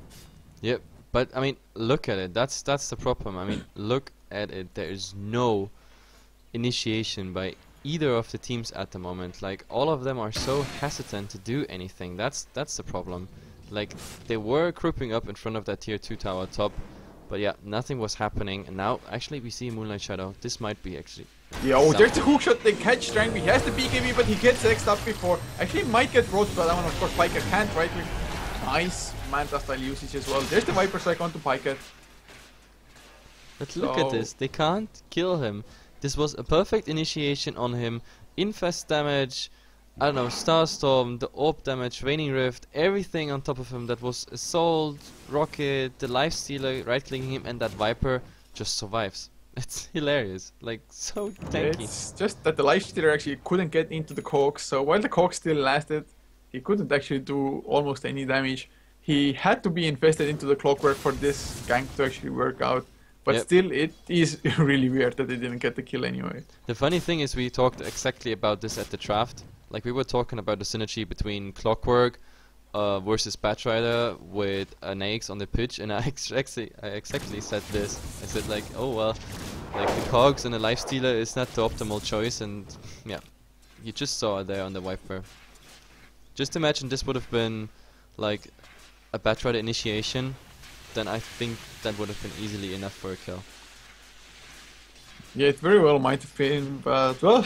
Yep, but I mean, look at it. That's the problem. I mean, look at it. There is no initiation by either of the teams at the moment. Like, all of them are so hesitant to do anything. That's the problem. Like, they were grouping up in front of that tier 2 tower top, but yeah, nothing was happening. And now actually we see Moonlight Shadow. This might be actually Yo, there's the hook shot. They catch Strangby. He has the BKB, but he gets X'd up before. Actually might get roasted by that one. Of course Pika can't right click. Nice Manta style usage as well. There's the Viper Strike onto Pika. But look at this, they can't kill him. This was a perfect initiation on him. Infest damage, I don't know, Starstorm, the Orb damage, Waning Rift, everything on top of him that was Assault, Rocket, the Lifestealer right-clicking him, and that Viper just survives. It's hilarious, like so tanky. It's just that the Lifestealer actually couldn't get into the Cogs, so while the Cogs still lasted, he couldn't actually do almost any damage. He had to be infested into the Clockwork for this gank to actually work out. But Yep. still, it is really weird that they didn't get the kill anyway. The funny thing is we talked exactly about this at the draft. Like, we were talking about the synergy between Clockwork versus Batrider with an AX on the pitch, and I exactly said this. I said like, oh well, like the Cogs and the Lifestealer is not the optimal choice, and yeah, you just saw it there on the Viper. Just imagine this would have been like a Batrider initiation, then I think that would have been easily enough for a kill. Yeah, it very well might have been, but well,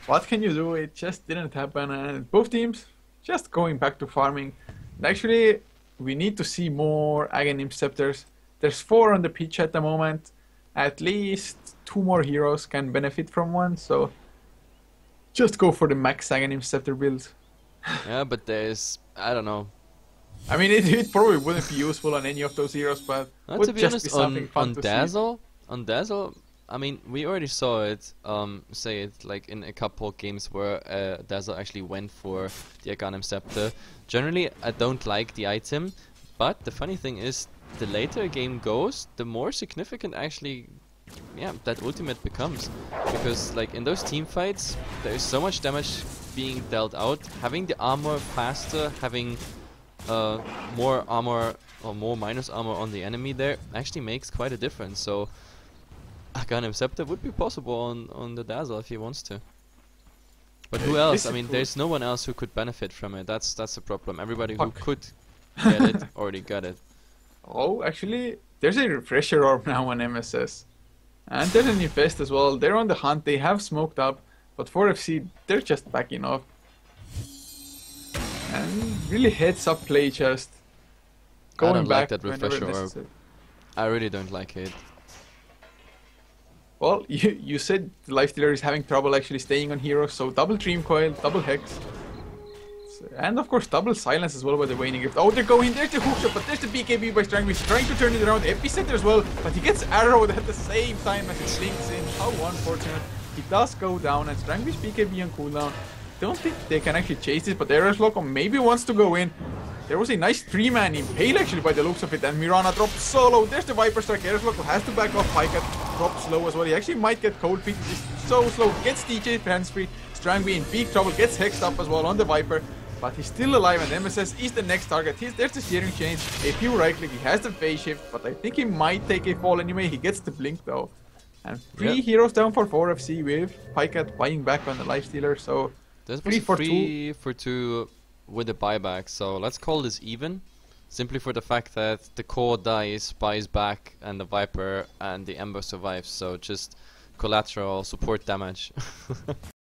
what can you do? It just didn't happen, and both teams just going back to farming. And actually, we need to see more Aghanim Scepters. There's 4 on the pitch at the moment. At least 2 more heroes can benefit from one, so just go for the max Aghanim Scepter build. Yeah, but there's, I don't know. I mean, it probably wouldn't be useful on any of those heroes, but would To be just honest, be something fun on to Dazzle, I mean, we already saw it, say it, like in a couple games where Dazzle actually went for the Aghanim Scepter. Generally, I don't like the item, but the funny thing is, the later a game goes, the more significant actually, yeah, that ultimate becomes. Because, like, in those team fights, there is so much damage being dealt out. Having the armor faster, having more armor or more minus armor on the enemy there actually makes quite a difference. So Aghanim Scepter would be possible on the Dazzle if he wants to. But who else? I mean, there's no one else who could benefit from it. That's the problem. Everybody who could get it already got it. Oh, actually, there's a refresher orb now on MSS. And there's an infest as well. They're on the hunt. They have smoked up. But 4FC, they're just backing off. And really heads up play just going I don't back like that refresher orb. I really don't like it. Well, you said the Lifestealer is having trouble actually staying on heroes, so double Dream Coil, double Hex. And of course double Silence as well by the Waning Rift. Oh, they're going, there's the hook shot, but there's the BKB by Strangby. He's trying to turn it around, Epicenter as well, but he gets arrowed at the same time as it slinks in. How unfortunate. He does go down, and Strangby's BKB on cooldown. Don't think they can actually chase this, but Eros Loco maybe wants to go in. There was a nice 3-man impale actually by the looks of it, and Mirana drops solo. There's the Viper Strike. Eros Loco has to back off. Pika drops slow as well. He actually might get cold feet. He's so slow. Gets DJ hands free. Strangby in big trouble. Gets hexed up as well on the Viper. But he's still alive, and MSS is the next target. There's the steering change. A few right click. He has the phase shift, but I think he might take a fall anyway. He gets the blink though. And 3 heroes down for 4FC with Pika buying back on the Lifestealer. So This was 3 for 3 for 2 with a buyback, so let's call this even. Simply for the fact that the core dies, buys back, and the Viper and the Ember survives, so just collateral support damage.